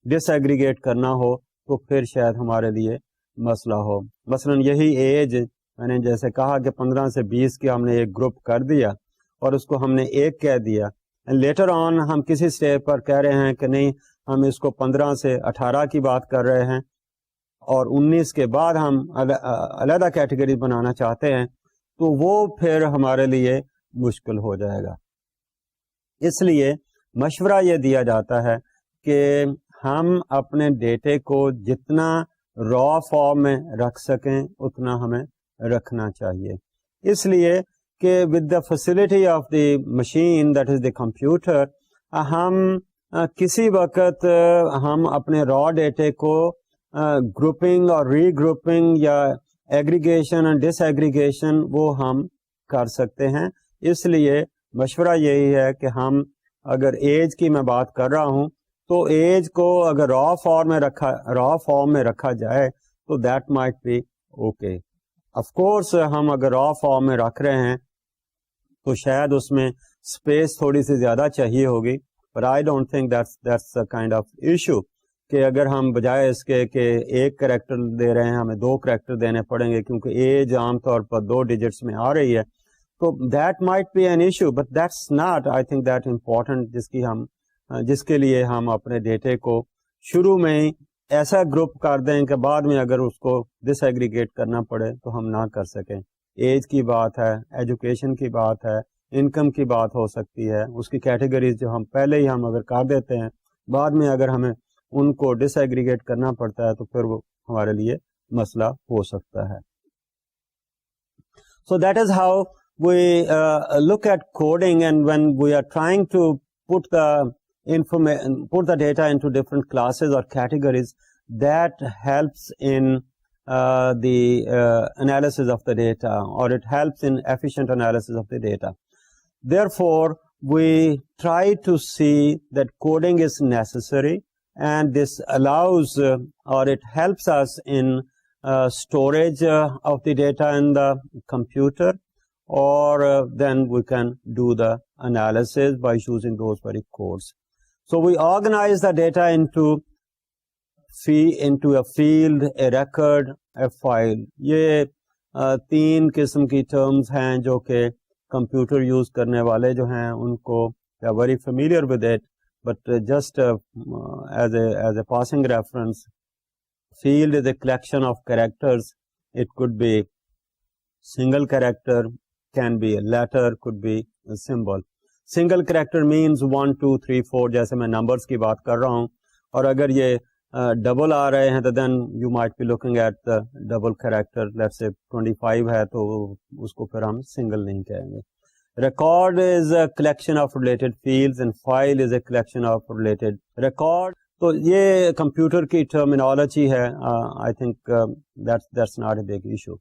ڈس ایگریگیٹ کرنا ہو تو پھر شاید ہمارے لیے مسئلہ ہو. مثلا یہی ایج میں نے جیسے کہا کہ 15 سے 20 کی ہم نے ایک گروپ کر دیا اور اس کو ہم نے ایک کہہ دیا, لیٹر آن ہم کسی اسٹیپ پر کہہ رہے ہیں کہ نہیں ہم اس کو 15 سے 18 کی بات کر رہے ہیں اور 19 کے بعد ہم علیحدہ کیٹیگری بنانا چاہتے ہیں تو وہ پھر ہمارے لیے مشکل ہو جائے گا. اس لیے مشورہ یہ دیا جاتا ہے کہ ہم اپنے ڈیٹے کو جتنا را فارم میں رکھ سکیں اتنا ہمیں رکھنا چاہیے, اس لیے کہ with the facility of the machine that is the computer ہم کسی وقت ہم اپنے را ڈیٹے کو گروپنگ اور ری گروپنگ یا ایگریگیشن اور ڈس ایگریگیشن وہ ہم کر سکتے ہیں. اس لیے مشورہ یہی ہے کہ ہم اگر ایج کی میں بات کر رہا ہوں تو ایج کو اگر را فارم میں رکھا جائے تو that might be okay. Of course ہم اگر را فارم میں رکھ رہے ہیں تو شاید اس میں اسپیس تھوڑی سی زیادہ چاہیے ہوگی, but I don't think that's a kind of issue کہ اگر ہم بجائے اس کے کہ ایک کریکٹر دے رہے ہیں ہمیں 2 کریکٹر دینے پڑیں گے کیونکہ ایج عام طور پر 2 ڈیجٹس میں آ رہی ہے, تو that might be an issue, but that's not I think that important جس کے لیے ہم اپنے ڈیٹے کو شروع میں ہی ایسا گروپ کر دیں کہ بعد میں اگر اس کو ڈس ایگریگیٹ کرنا پڑے تو ہم نہ کر سکیں. ایج کی بات ہے, ایجوکیشن کی بات ہے, انکم کی بات ہو سکتی ہے, اس کی کیٹیگریز جو ہم پہلے ہی ہم اگر کر دیتے ہیں بعد میں اگر ہمیں ان کو ڈس ایگریگیٹ کرنا پڑتا ہے تو پھر وہ ہمارے لیے مسئلہ ہو سکتا ہے. So that is how we look at coding, and when we are trying to put the data into different classes or categories, that helps in the analysis of the data, or it helps in efficient analysis of the data. Therefore, we try to see that coding is necessary, and this allows or it helps us in storage of the data in the computer, or then we can do the analysis by using those very codes. So we organize the data into a field, a record, a file. یہ 3 قسم کی terms ہیں جو کہ computer use کرنے والے جو ہیں ان کو they are very familiar with it, but just as a passing reference, field is a collection of characters. It could be single character, can be a letter, could be a symbol. Single character means 1 2 3 4 جیسے میں numbers کی بات کر رہا ہوں, اور اگر یہ ڈبل آ رہے ہیں تو then you might be looking at the double character. Let's say 25 ہے تو اس کو پھر ہم سنگل نہیں کہیں گے. Record is a collection of related fields and file is a collection of related record. تو یہ کمپیوٹر کی ٹرمینالوجی ہے. I think that's not a big issue.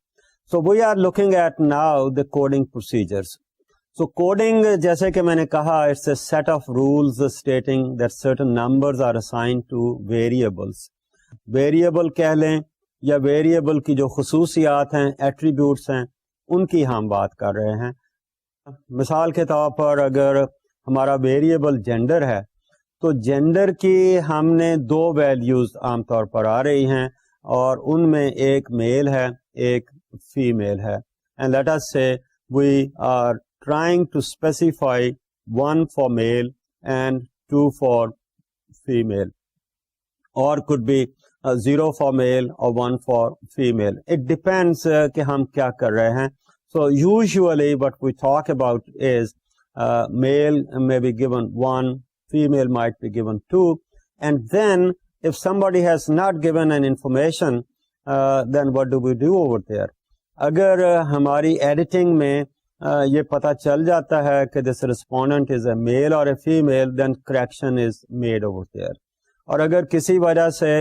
So we are looking at now the coding procedures. So coding جیسے کہ میں نے کہا it's a set of rules stating that certain numbers are assigned to variables. Variable کہہ لیں یا variable کی جو خصوصیات ہیں, ایٹریبیوٹس ہیں, ان کی ہم بات کر رہے ہیں. مثال کے طور پر اگر ہمارا ویریبل جینڈر ہے تو جینڈر کی ہم نے 2 ویلیوز عام طور پر آ رہی ہیں, اور ان میں ایک میل ہے ایک فیمیل ہے. And let us say we are trying to specify 1 for male and 2 for female, or could be 0 for male or 1 for female. It depends کہ ہم کیا کر رہے ہیں. So usually what we talk about is male may be given 1, female might be given 2, and then if somebody has not given an information, then what do we do over there? اگر ہماری editing میں یہ پتا چل جاتا ہے کہ دس respondent is a male or a female, then correction is made over there. اور اگر کسی وجہ سے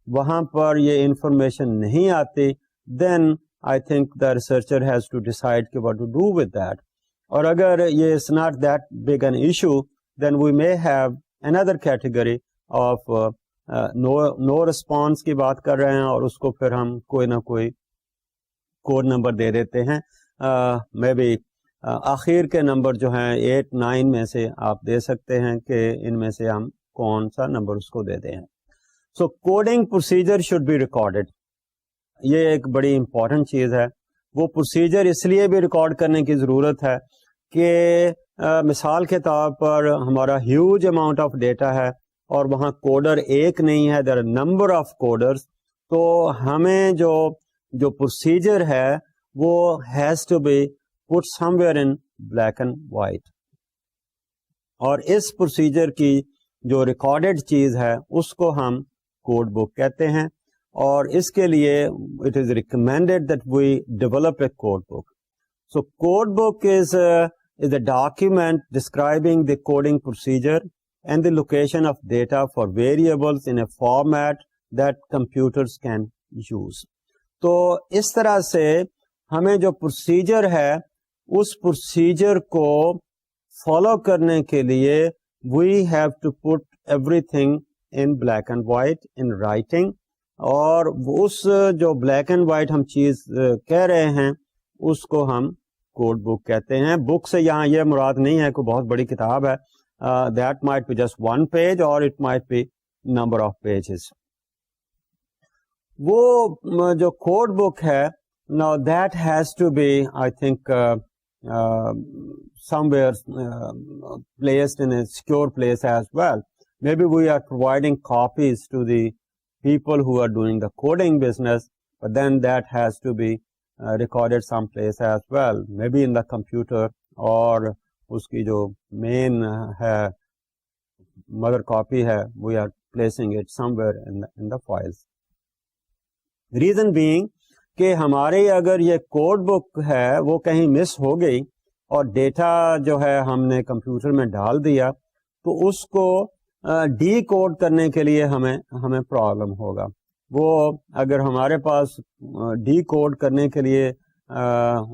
وہاں پر یہ انفارمیشن نہیں آتی, then I think the researcher has to decide کہ what to do with that. اور اگر یہ is not that big an issue, then we may have under category of no response کی بات کر رہے ہیں, اور اس کو پھر ہم کوئی نہ کوئی کوڈ نمبر دے دیتے ہیں. مے بی آخر کے نمبر جو ہیں 8 9 میں سے آپ دے سکتے ہیں کہ ان میں سے ہم کون سا نمبر اس کو دے دیں. So coding procedure should be recorded. یہ ایک بڑی امپورٹنٹ چیز ہے. وہ پروسیجر اس لیے بھی ریکارڈ کرنے کی ضرورت ہے کہ مثال کے طور پر ہمارا ہیوج اماؤنٹ آف ڈیٹا ہے اور وہاں کوڈر ایک نہیں ہے, there are number of coders. تو ہمیں جو پروسیجر ہے وہ has to be put somewhere in black and white. اور اس پروسیجر کی جو ریکارڈڈ چیز ہے اس کو ہم کوڈ بک کہتے ہیں, اور اس کے لیے it is recommended that we develop a codebook. So codebook is a document describing the coding procedure and the location of data for variables in a format that computers can use. تو اس طرح سے ہمیں جو procedure ہے اس procedure کو follow کرنے کے لیے we have to put everything in black and white in writing, اور اس جو بلیک اینڈ وائٹ ہم چیز کہہ رہے ہیں اس کو ہم کوڈ بک کہتے ہیں. بک سے یہاں یہ مراد نہیں ہے کوئی بہت بڑی کتاب ہے, that might be just 1 page اور it might be number of pages. وہ جو کوڈ بک ہے now that has to be I think somewhere placed in a secure place as well. Maybe we are providing copies to the people who are doing the coding business, but then that has to be recorded someplace as well, maybe in the computer, or uski jo main hai mother copy hai, we are placing it somewhere in the files. Reason being کہ ہماری اگر یہ code book ہے وہ کہیں مس ہو گئی اور data جو ہے ہم نے کمپیوٹر میں ڈال دیا تو اس کو ڈی کوڈ کرنے کے لیے ہمیں پرابلم ہوگا. وہ اگر ہمارے پاس ڈی کوڈ کرنے کے لیے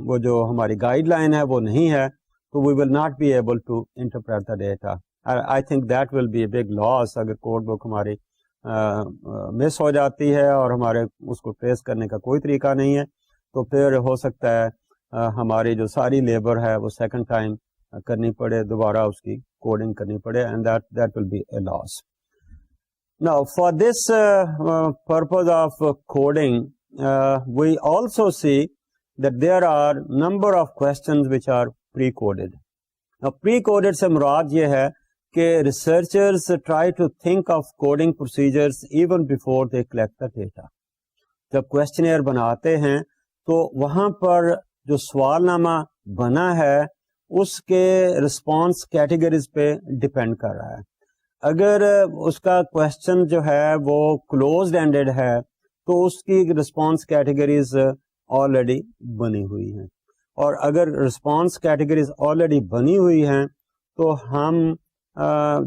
وہ جو ہماری گائیڈ لائن ہے وہ نہیں ہے تو we will not be able to interpret the data. I think that will be a big loss اگر کوڈ بک ہماری مس ہو جاتی ہے اور ہمارے اس کو ٹریس کرنے کا کوئی طریقہ نہیں ہے تو پھر ہو سکتا ہے ہماری جو ساری لیبر ہے وہ سیکنڈ ٹائم کرنی پڑے, دوبارہ اس کی کوڈنگ کرنی پڑے, and that will be a loss. Now for this purpose of coding we also see that there are number of questions which are pre-coded. Now pre-coded سے مراد یہ ہے کہ researchers try to think of coding procedures even before they collect the data. جب questionnaire بناتے ہیں تو وہاں پر جو سوال نامہ بنا ہے اس کے رسپانس کیٹیگریز پہ ڈپینڈ کر رہا ہے. اگر اس کا کویسچن جو ہے وہ کلوزڈ اینڈیڈ ہے تو اس کی رسپانس کیٹیگریز آلریڈی بنی ہوئی ہیں, اور اگر رسپانس کیٹیگریز آلریڈی بنی ہوئی ہیں تو ہم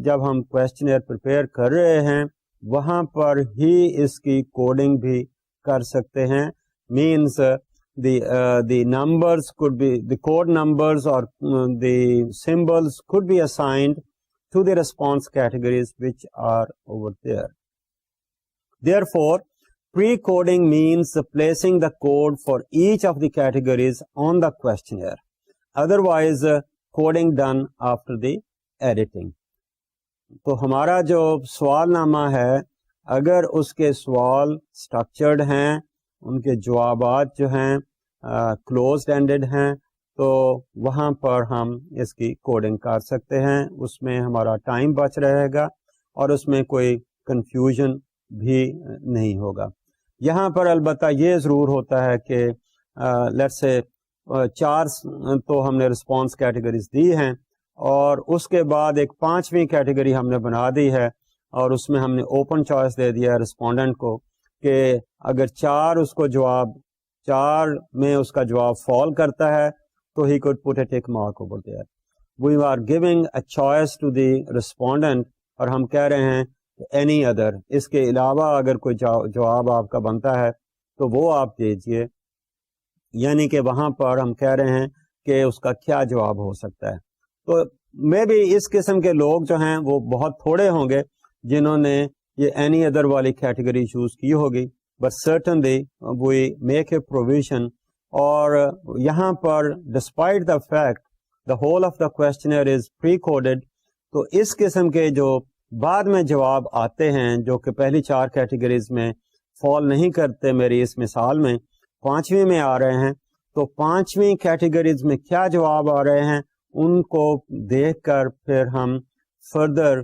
جب ہم کویسچنیئر پریپیئر کر رہے ہیں وہاں پر ہی اس کی کوڈنگ بھی کر سکتے ہیں. Means the numbers could be, the code numbers or the symbols could be assigned to the response categories which are over there. Therefore, pre-coding means placing the code for each of the categories on the questionnaire. Otherwise, coding done after the editing. تو ہمارا جو سوال نامہ ہے اگر اس کے سوال structured ہیں, ان کے جوابات جو ہیں کلوزڈ اینڈیڈ ہیں تو وہاں پر ہم اس کی کوڈنگ کر سکتے ہیں, اس میں ہمارا ٹائم بچ رہے گا اور اس میں کوئی کنفیوژن بھی نہیں ہوگا. یہاں پر البتہ یہ ضرور ہوتا ہے کہ لیٹس سے 4 تو ہم نے رسپانس کیٹیگریز دی ہیں اور اس کے بعد ایک 5ویں کیٹیگری ہم نے بنا دی ہے اور اس میں ہم نے اوپن چوائس دے دیا ہے رسپونڈنٹ کو کہ اگر 4 اس کو جواب 4 میں اس کا جواب فال کرتا ہے تو he could put a tick mark over there. We are giving a choice to the respondent اور ہم کہہ رہے ہیں اینی ادر, اس کے علاوہ اگر کوئی جواب آپ کا بنتا ہے تو وہ آپ دیجئے, یعنی کہ وہاں پر ہم کہہ رہے ہیں کہ اس کا کیا جواب ہو سکتا ہے. تو میں بھی اس قسم کے لوگ جو ہیں وہ بہت تھوڑے ہوں گے جنہوں نے یہ اینی ادر والی کیٹیگری چوز کی ہوگی, but certainly we make a provision. اور یہاں پر despite the fact the whole of the questionnaire is precoded, تو اس قسم کے جو بعد میں جواب آتے ہیں جو کہ پہلی 4 کیٹیگریز میں فال نہیں کرتے, میری اس مثال میں 5ویں میں آ رہے ہیں, تو 5ویں کیٹیگریز میں کیا جواب آ رہے ہیں ان کو دیکھ کر پھر ہم فردر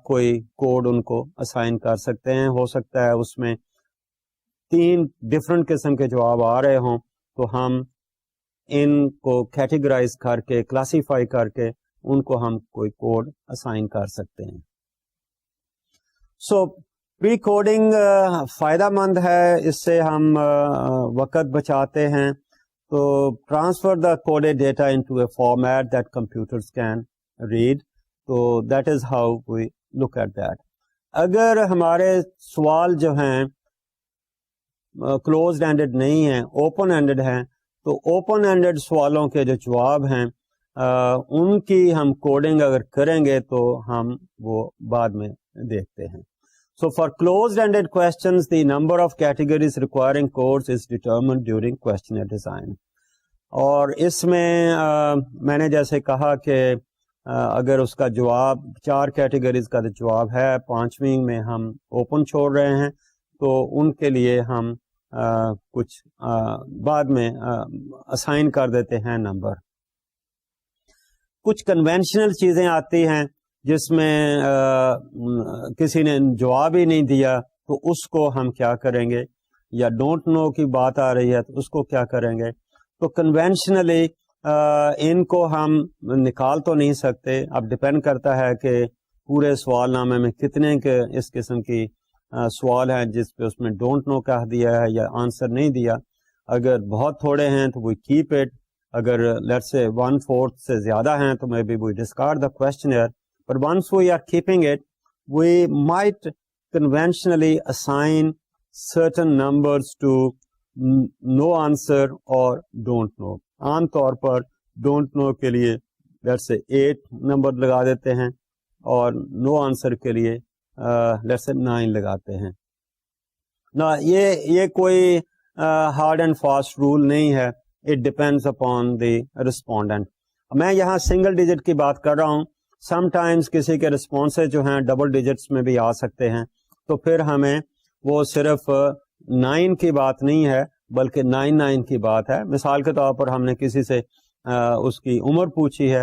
کوئی کوڈ ان کو اسائن کر سکتے ہیں. ہو سکتا ہے اس میں 3 ڈفرنٹ قسم کے جواب آ رہے ہوں تو ہم ان کو کیٹیگرائز کر کے کلاسیفائی کر کے ان کو ہم کوئی کوڈ اسائن کر سکتے ہیں. سو پری کوڈنگ فائدہ مند ہے, اس سے ہم وقت بچاتے ہیں. تو transfer the coded data into a format that computers can read. تو that is how we look at that. اگر ہمارے سوال جو ہیں کلوزڈ اینڈڈ نہیں ہیں, اوپن اینڈڈ ہیں, تو اوپن اینڈڈ سوالوں کے جو جواب ہیں ان کی ہم کوڈنگ اگر کریں گے تو ہم وہ بعد میں دیکھتے ہیں. So for closed-ended questions, the number of categories requiring codes is determined during questionnaire design. اور اس میں میں نے جیسے کہا کہ اگر اس کا جواب 4 کیٹیگریز کا جواب ہے, 5ویں میں ہم اوپن چھوڑ رہے ہیں, تو ان کے لیے ہم کچھ بعد میں اسائن کر دیتے ہیں نمبر. کچھ کنونشنل چیزیں آتی ہیں جس میں کسی نے جواب ہی نہیں دیا, تو اس کو ہم کیا کریں گے, یا ڈونٹ نو کی بات آ رہی ہے تو اس کو کیا کریں گے. تو کنونشنلی ان کو ہم نکال تو نہیں سکتے, اب ڈپینڈ کرتا ہے کہ پورے سوال نامے میں کتنے کے اس قسم کی سوال ہیں جس پہ اس میں ڈونٹ نو کہہ دیا ہے یا آنسر نہیں دیا. اگر بہت تھوڑے ہیں تو وی کیپ اٹ, اگر لیٹس سے 1/4 سے زیادہ ہیں تو maybe we discard the questionnaire. But once we are keeping it, we might conventionally assign certain numbers to no answer or don't know. عام طور پر don't know کے لیے let's say 8 number لگا دیتے ہیں اور no answer کے لیے let's say 9 لگاتے ہیں. نا یہ کوئی hard and fast rule نہیں ہے. It depends upon the respondent. میں یہاں سنگل ڈیجٹ کی بات کر رہا ہوں. سم ٹائمز کسی کے رسپانسز جو ہیں ڈبل ڈیجٹس میں بھی آ سکتے ہیں, تو پھر ہمیں وہ صرف 9 کی بات نہیں ہے بلکہ 99 کی بات ہے. مثال کے طور پر ہم نے کسی سے اس کی عمر پوچھی ہے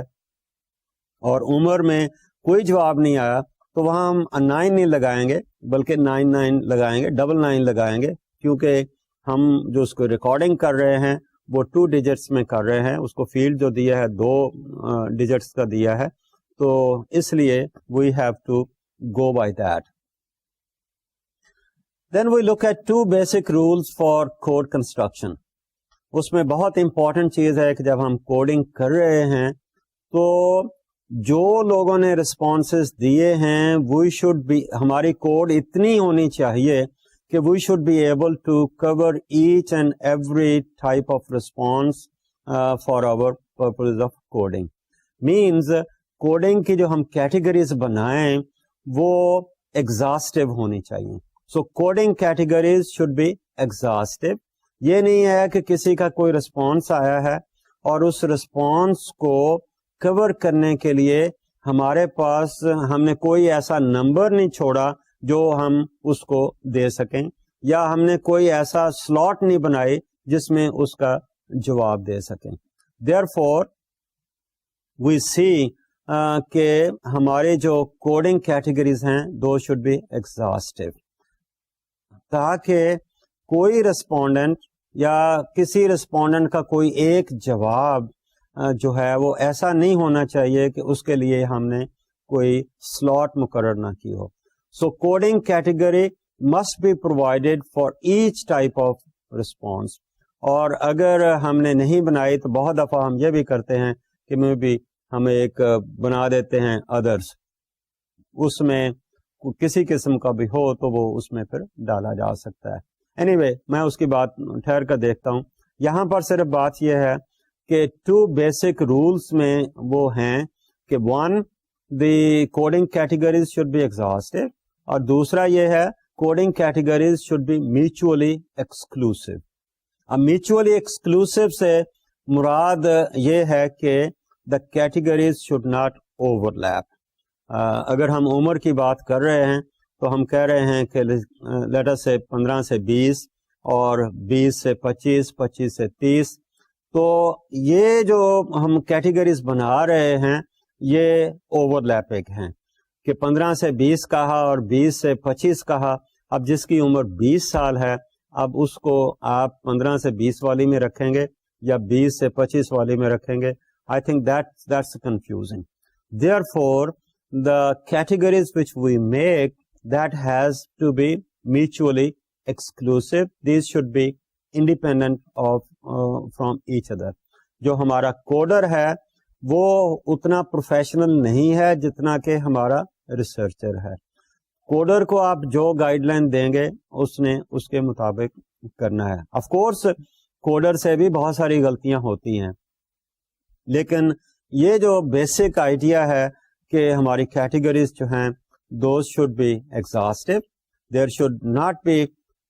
اور عمر میں کوئی جواب نہیں آیا, تو وہاں ہم 9 نہیں لگائیں گے بلکہ 99 لگائیں گے, 99 لگائیں گے, کیونکہ ہم جو اس کو ریکارڈنگ کر رہے ہیں وہ 2 ڈیجٹس میں کر رہے ہیں. اس کو فیلڈ جو دیا ہے 2 ڈیجٹس کا دیا ہے, تو اس لیے we have to go by that. Then we look at 2 basic rules for code construction. اس میں بہت امپورٹنٹ چیز ہے کہ جب ہم کوڈنگ کر رہے ہیں تو جو لوگوں نے رسپانسز دیے ہیں وی شوڈ بی, ہماری کوڈ اتنی ہونی چاہیے کہ we should be able to cover each and every type of response for our purpose of coding. Means coding کی جو ہم کیٹیگریز بنائیں وہ ایگزاسٹو ہونی چاہیے. So coding categories should be exhaustive. یہ نہیں ہے کہ کسی کا کوئی رسپانس آیا ہے اور اس رسپانس کو کور کرنے کے لیے ہمارے پاس ہم نے کوئی ایسا نمبر نہیں چھوڑا جو ہم اس کو دے سکیں, یا ہم نے کوئی ایسا سلاٹ نہیں بنائی جس میں اس کا جواب دے سکیں. Therefore, we see کہ ہمارے جو کوڈنگ کیٹیگریز ہیں دو شوڈ بی ایگزاسٹو, تاکہ کوئی رسپونڈنٹ یا کسی رسپونڈنٹ کا کوئی ایک جواب جو ہے وہ ایسا نہیں ہونا چاہیے کہ اس کے لیے ہم نے کوئی سلاٹ مقرر نہ کی ہو. So coding category must be provided for each type of response. اور اگر ہم نے نہیں بنائی تو بہت دفعہ ہم یہ بھی کرتے ہیں کہ میں بھی ہم ایک بنا دیتے ہیں ادرس, اس میں کسی قسم کا بھی ہو تو وہ اس میں پھر ڈالا جا سکتا ہے. anyway, میں اس کی بات ٹھہر کر دیکھتا ہوں. یہاں پر صرف بات یہ ہے کہ 2 بیسک رولس میں وہ ہیں کہ 1, the coding categories should be exhaustive, اور دوسرا یہ ہے coding categories should be mutually exclusive. اب میوچولی ایکسکلوسیو سے مراد یہ ہے کہ the categories should not overlap. اگر ہم عمر کی بات کر رہے ہیں تو ہم کہہ رہے ہیں کہ let us say 15 سے 20 اور 20 سے 25, 25 سے 30, تو یہ جو ہم کیٹیگریز بنا رہے ہیں یہ اوور لیپنگ ہیں کہ 15 سے 20 کہا اور 20 سے 25 کہا. اب جس کی عمر 20 سال ہے اب اس کو آپ 15 سے 20 والی میں رکھیں گے یا 20 سے 25 والی میں رکھیں گے. I think that's confusing. Therefore, the categories which we make, that has to be mutually exclusive. These should be independent of from each other. جو ہمارا کوڈر ہے وہ اتنا پروفیشنل نہیں ہے جتنا کہ ہمارا ریسرچر ہے. کوڈر کو آپ جو گائیڈ لائن دیں گے اس نے اس کے مطابق کرنا ہے. آف کورس کوڈر سے بھی بہت ساری غلطیاں ہوتی ہیں, لیکن یہ جو بیسک آئیڈیا ہے کہ ہماری کیٹیگریز جو ہیں those should be exhaustive. There should not be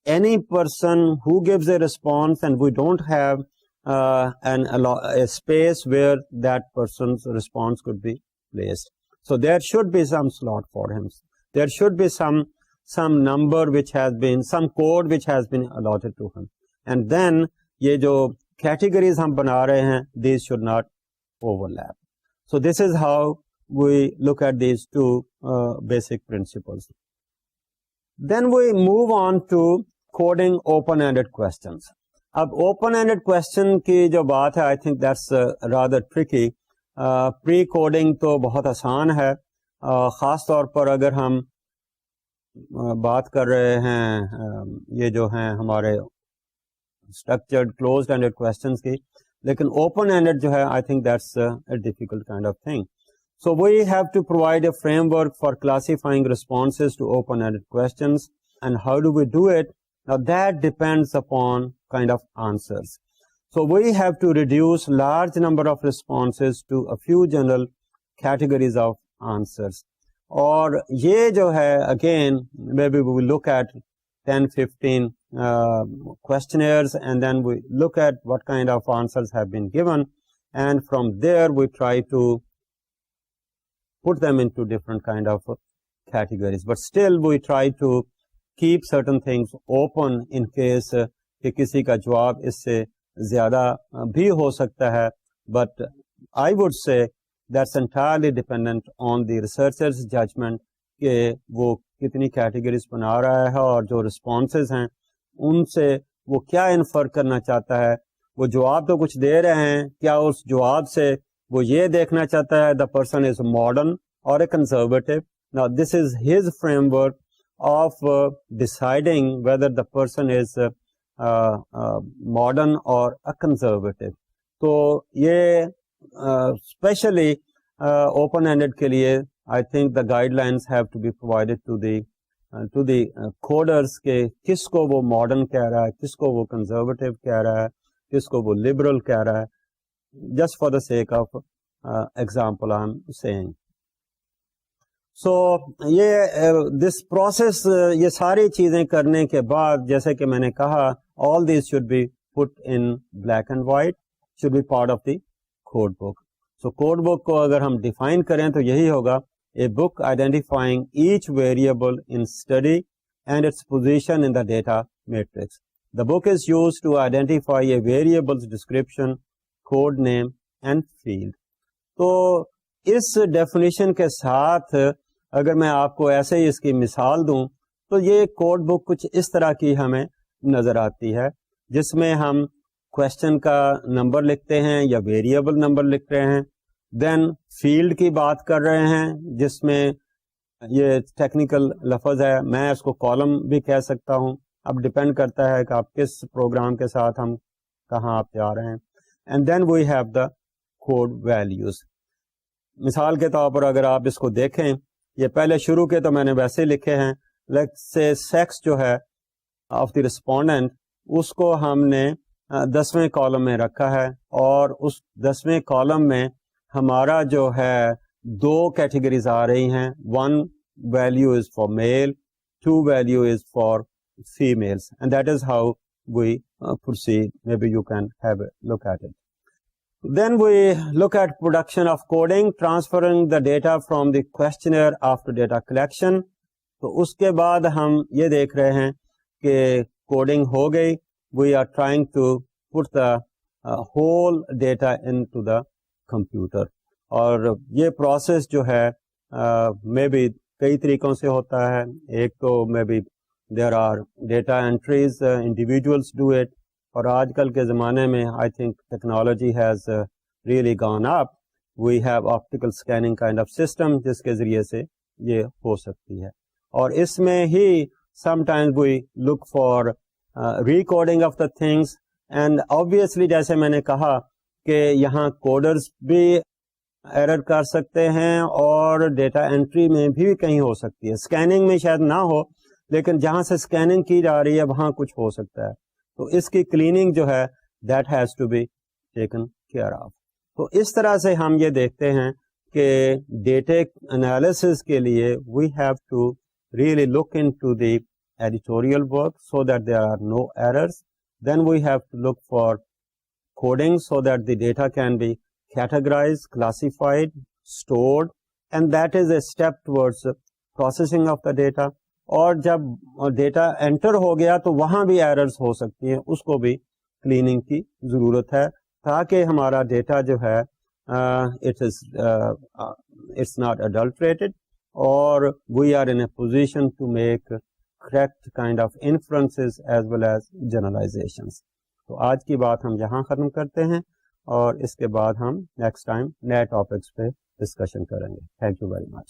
any person who gives a response and we don't have a space where that person's response could be placed. So there should be some slot for him. There should be some number which has been, some code which has been allotted to him. And then یہ جو categories ہم بنا رہے ہیں, these should not overlap. So this is how we look at these two basic principles. Then we move on to coding open-ended questions. اب open-ended question کی جو بات ہے, I think that's rather tricky. Pre-coding تو بہت آسان ہے, خاص طور پر اگر ہم بات کر رہے ہیں یہ جو ہیں ہمارے structured closed-ended questions کی, لیکن open-ended جو ہے I think that's a difficult kind of thing. So we have to provide a framework for classifying responses to open-ended questions. And how do we do it? Now that depends upon kind of answers. So we have to reduce large number of responses to a few general categories of answers. اور یہ جو ہے again maybe we will look at 10-15 questionnaires and then we look at what kind of answers have been given, and from there we try to put them into different kind of categories. But still we try to keep certain things open in case کہ کسی کا جواب اس سے زیادہ بھی ہو سکتا ہے. But I would say that's entirely dependent on the researcher's judgment کہ وہ کتنی categories بنا رہا ہے اور جو responses ہیں ان سے وہ کیا انفر کرنا چاہتا ہے. وہ جواب تو کچھ دے رہے ہیں, کیا اس جواب سے وہ یہ دیکھنا چاہتا ہے the person is modern or a conservative. Now this is his framework of deciding whether the person is modern or a conservative. تو یہ especially open-ended کے لیے I think the guidelines have to be provided to the coders کہ کس کو وہ modern کہہ رہا ہے, کس کو وہ conservative کہہ رہا ہے, کس کو وہ liberal کہہ رہا ہے. Just for the sake of example I'm saying. So this process یہ ساری چیزیں کرنے کے بعد جیسے کہ میں نے کہا all these should be put in black and white, should be part of the code book. So code book کو اگر ہم define کریں تو یہی ہوگا a book identifying each variable in study and its position in the data matrix. The book is used to identify a variable's description, code name and field. تو اس definition کے ساتھ اگر میں آپ کو ایسے ہی اس کی مثال دوں تو یہ کوڈ بک کچھ اس طرح کی ہمیں نظر آتی ہے جس میں ہم کوشچن کا نمبر لکھتے ہیں یا ویریبل نمبر لکھ رہے ہیں, دین فیلڈ کی بات کر رہے ہیں جس میں یہ ٹیکنیکل لفظ ہے, میں اس کو کالم بھی کہہ سکتا ہوں, اب ڈپینڈ کرتا ہے کہ آپ کس پروگرام کے ساتھ ہم کہاں آپ جا رہے ہیں. And then we have the code values. مثال کے طور پر اگر آپ اس کو دیکھیں, یہ پہلے شروع کے تو میں نے ویسے لکھے ہیں, لیٹس سے سیکس جو ہے آف دی ریسپونڈنٹ اس کو ہم نے 10ویں کالم میں رکھا ہے, اور اس 10ویں کالم میں ہمارا جو ہے 2 کیٹیگریز آ رہی ہیں, 1 value is for male, 2 value is for females, and that is how we proceed. Maybe you can have a look at it. Then we look at production of coding, transferring the data from the questionnaire after data collection. تو اس کے بعد ہم یہ دیکھ رہے ہیں کہ coding ہو گئی, we are trying to put the whole data into the computer. اور یہ پروسیس جو ہے میں بھی کئی طریقوں سے ہوتا ہے. ایک تو میں بھی there are data entries, individuals do it, اور آج کل کے زمانے میں I think technology has really gone up. We have optical scanning kind of system جس کے ذریعے سے یہ ہو سکتی ہے. اور اس میں ہی sometimes we look for recoding of the things, and obviously جیسے میں نے کہا کہ یہاں کوڈرز بھی ایرر کر سکتے ہیں, اور ڈیٹا انٹری میں بھی کہیں ہو سکتی ہے. اسکیننگ میں شاید نہ ہو, لیکن جہاں سے اسکیننگ کی جا رہی ہے وہاں کچھ ہو سکتا ہے. تو اس کی کلیننگ جو ہے that has to be taken care of. تو اس طرح سے ہم یہ دیکھتے ہیں کہ ڈیٹا انالیسس کے لیے we have to really look in to the editorial work so that there are no errors. Then we have to look for coding so that the data can be categorized, classified, stored, and that is a step towards processing of the data. اور جب data enter ہو گیا تو وہاں بھی errors ہو سکتی ہیں, اس کو بھی کلیننگ کی ضرورت ہے تاکہ ہمارا ڈیٹا جو ہے it's not adulterated, اور we are in a position to make correct kind of inferences as well as generalizations. تو آج کی بات ہم یہاں ختم کرتے ہیں, اور اس کے بعد ہم نیکسٹ ٹائم نئے ٹاپکس پہ ڈسکشن کریں گے. Thank you very much.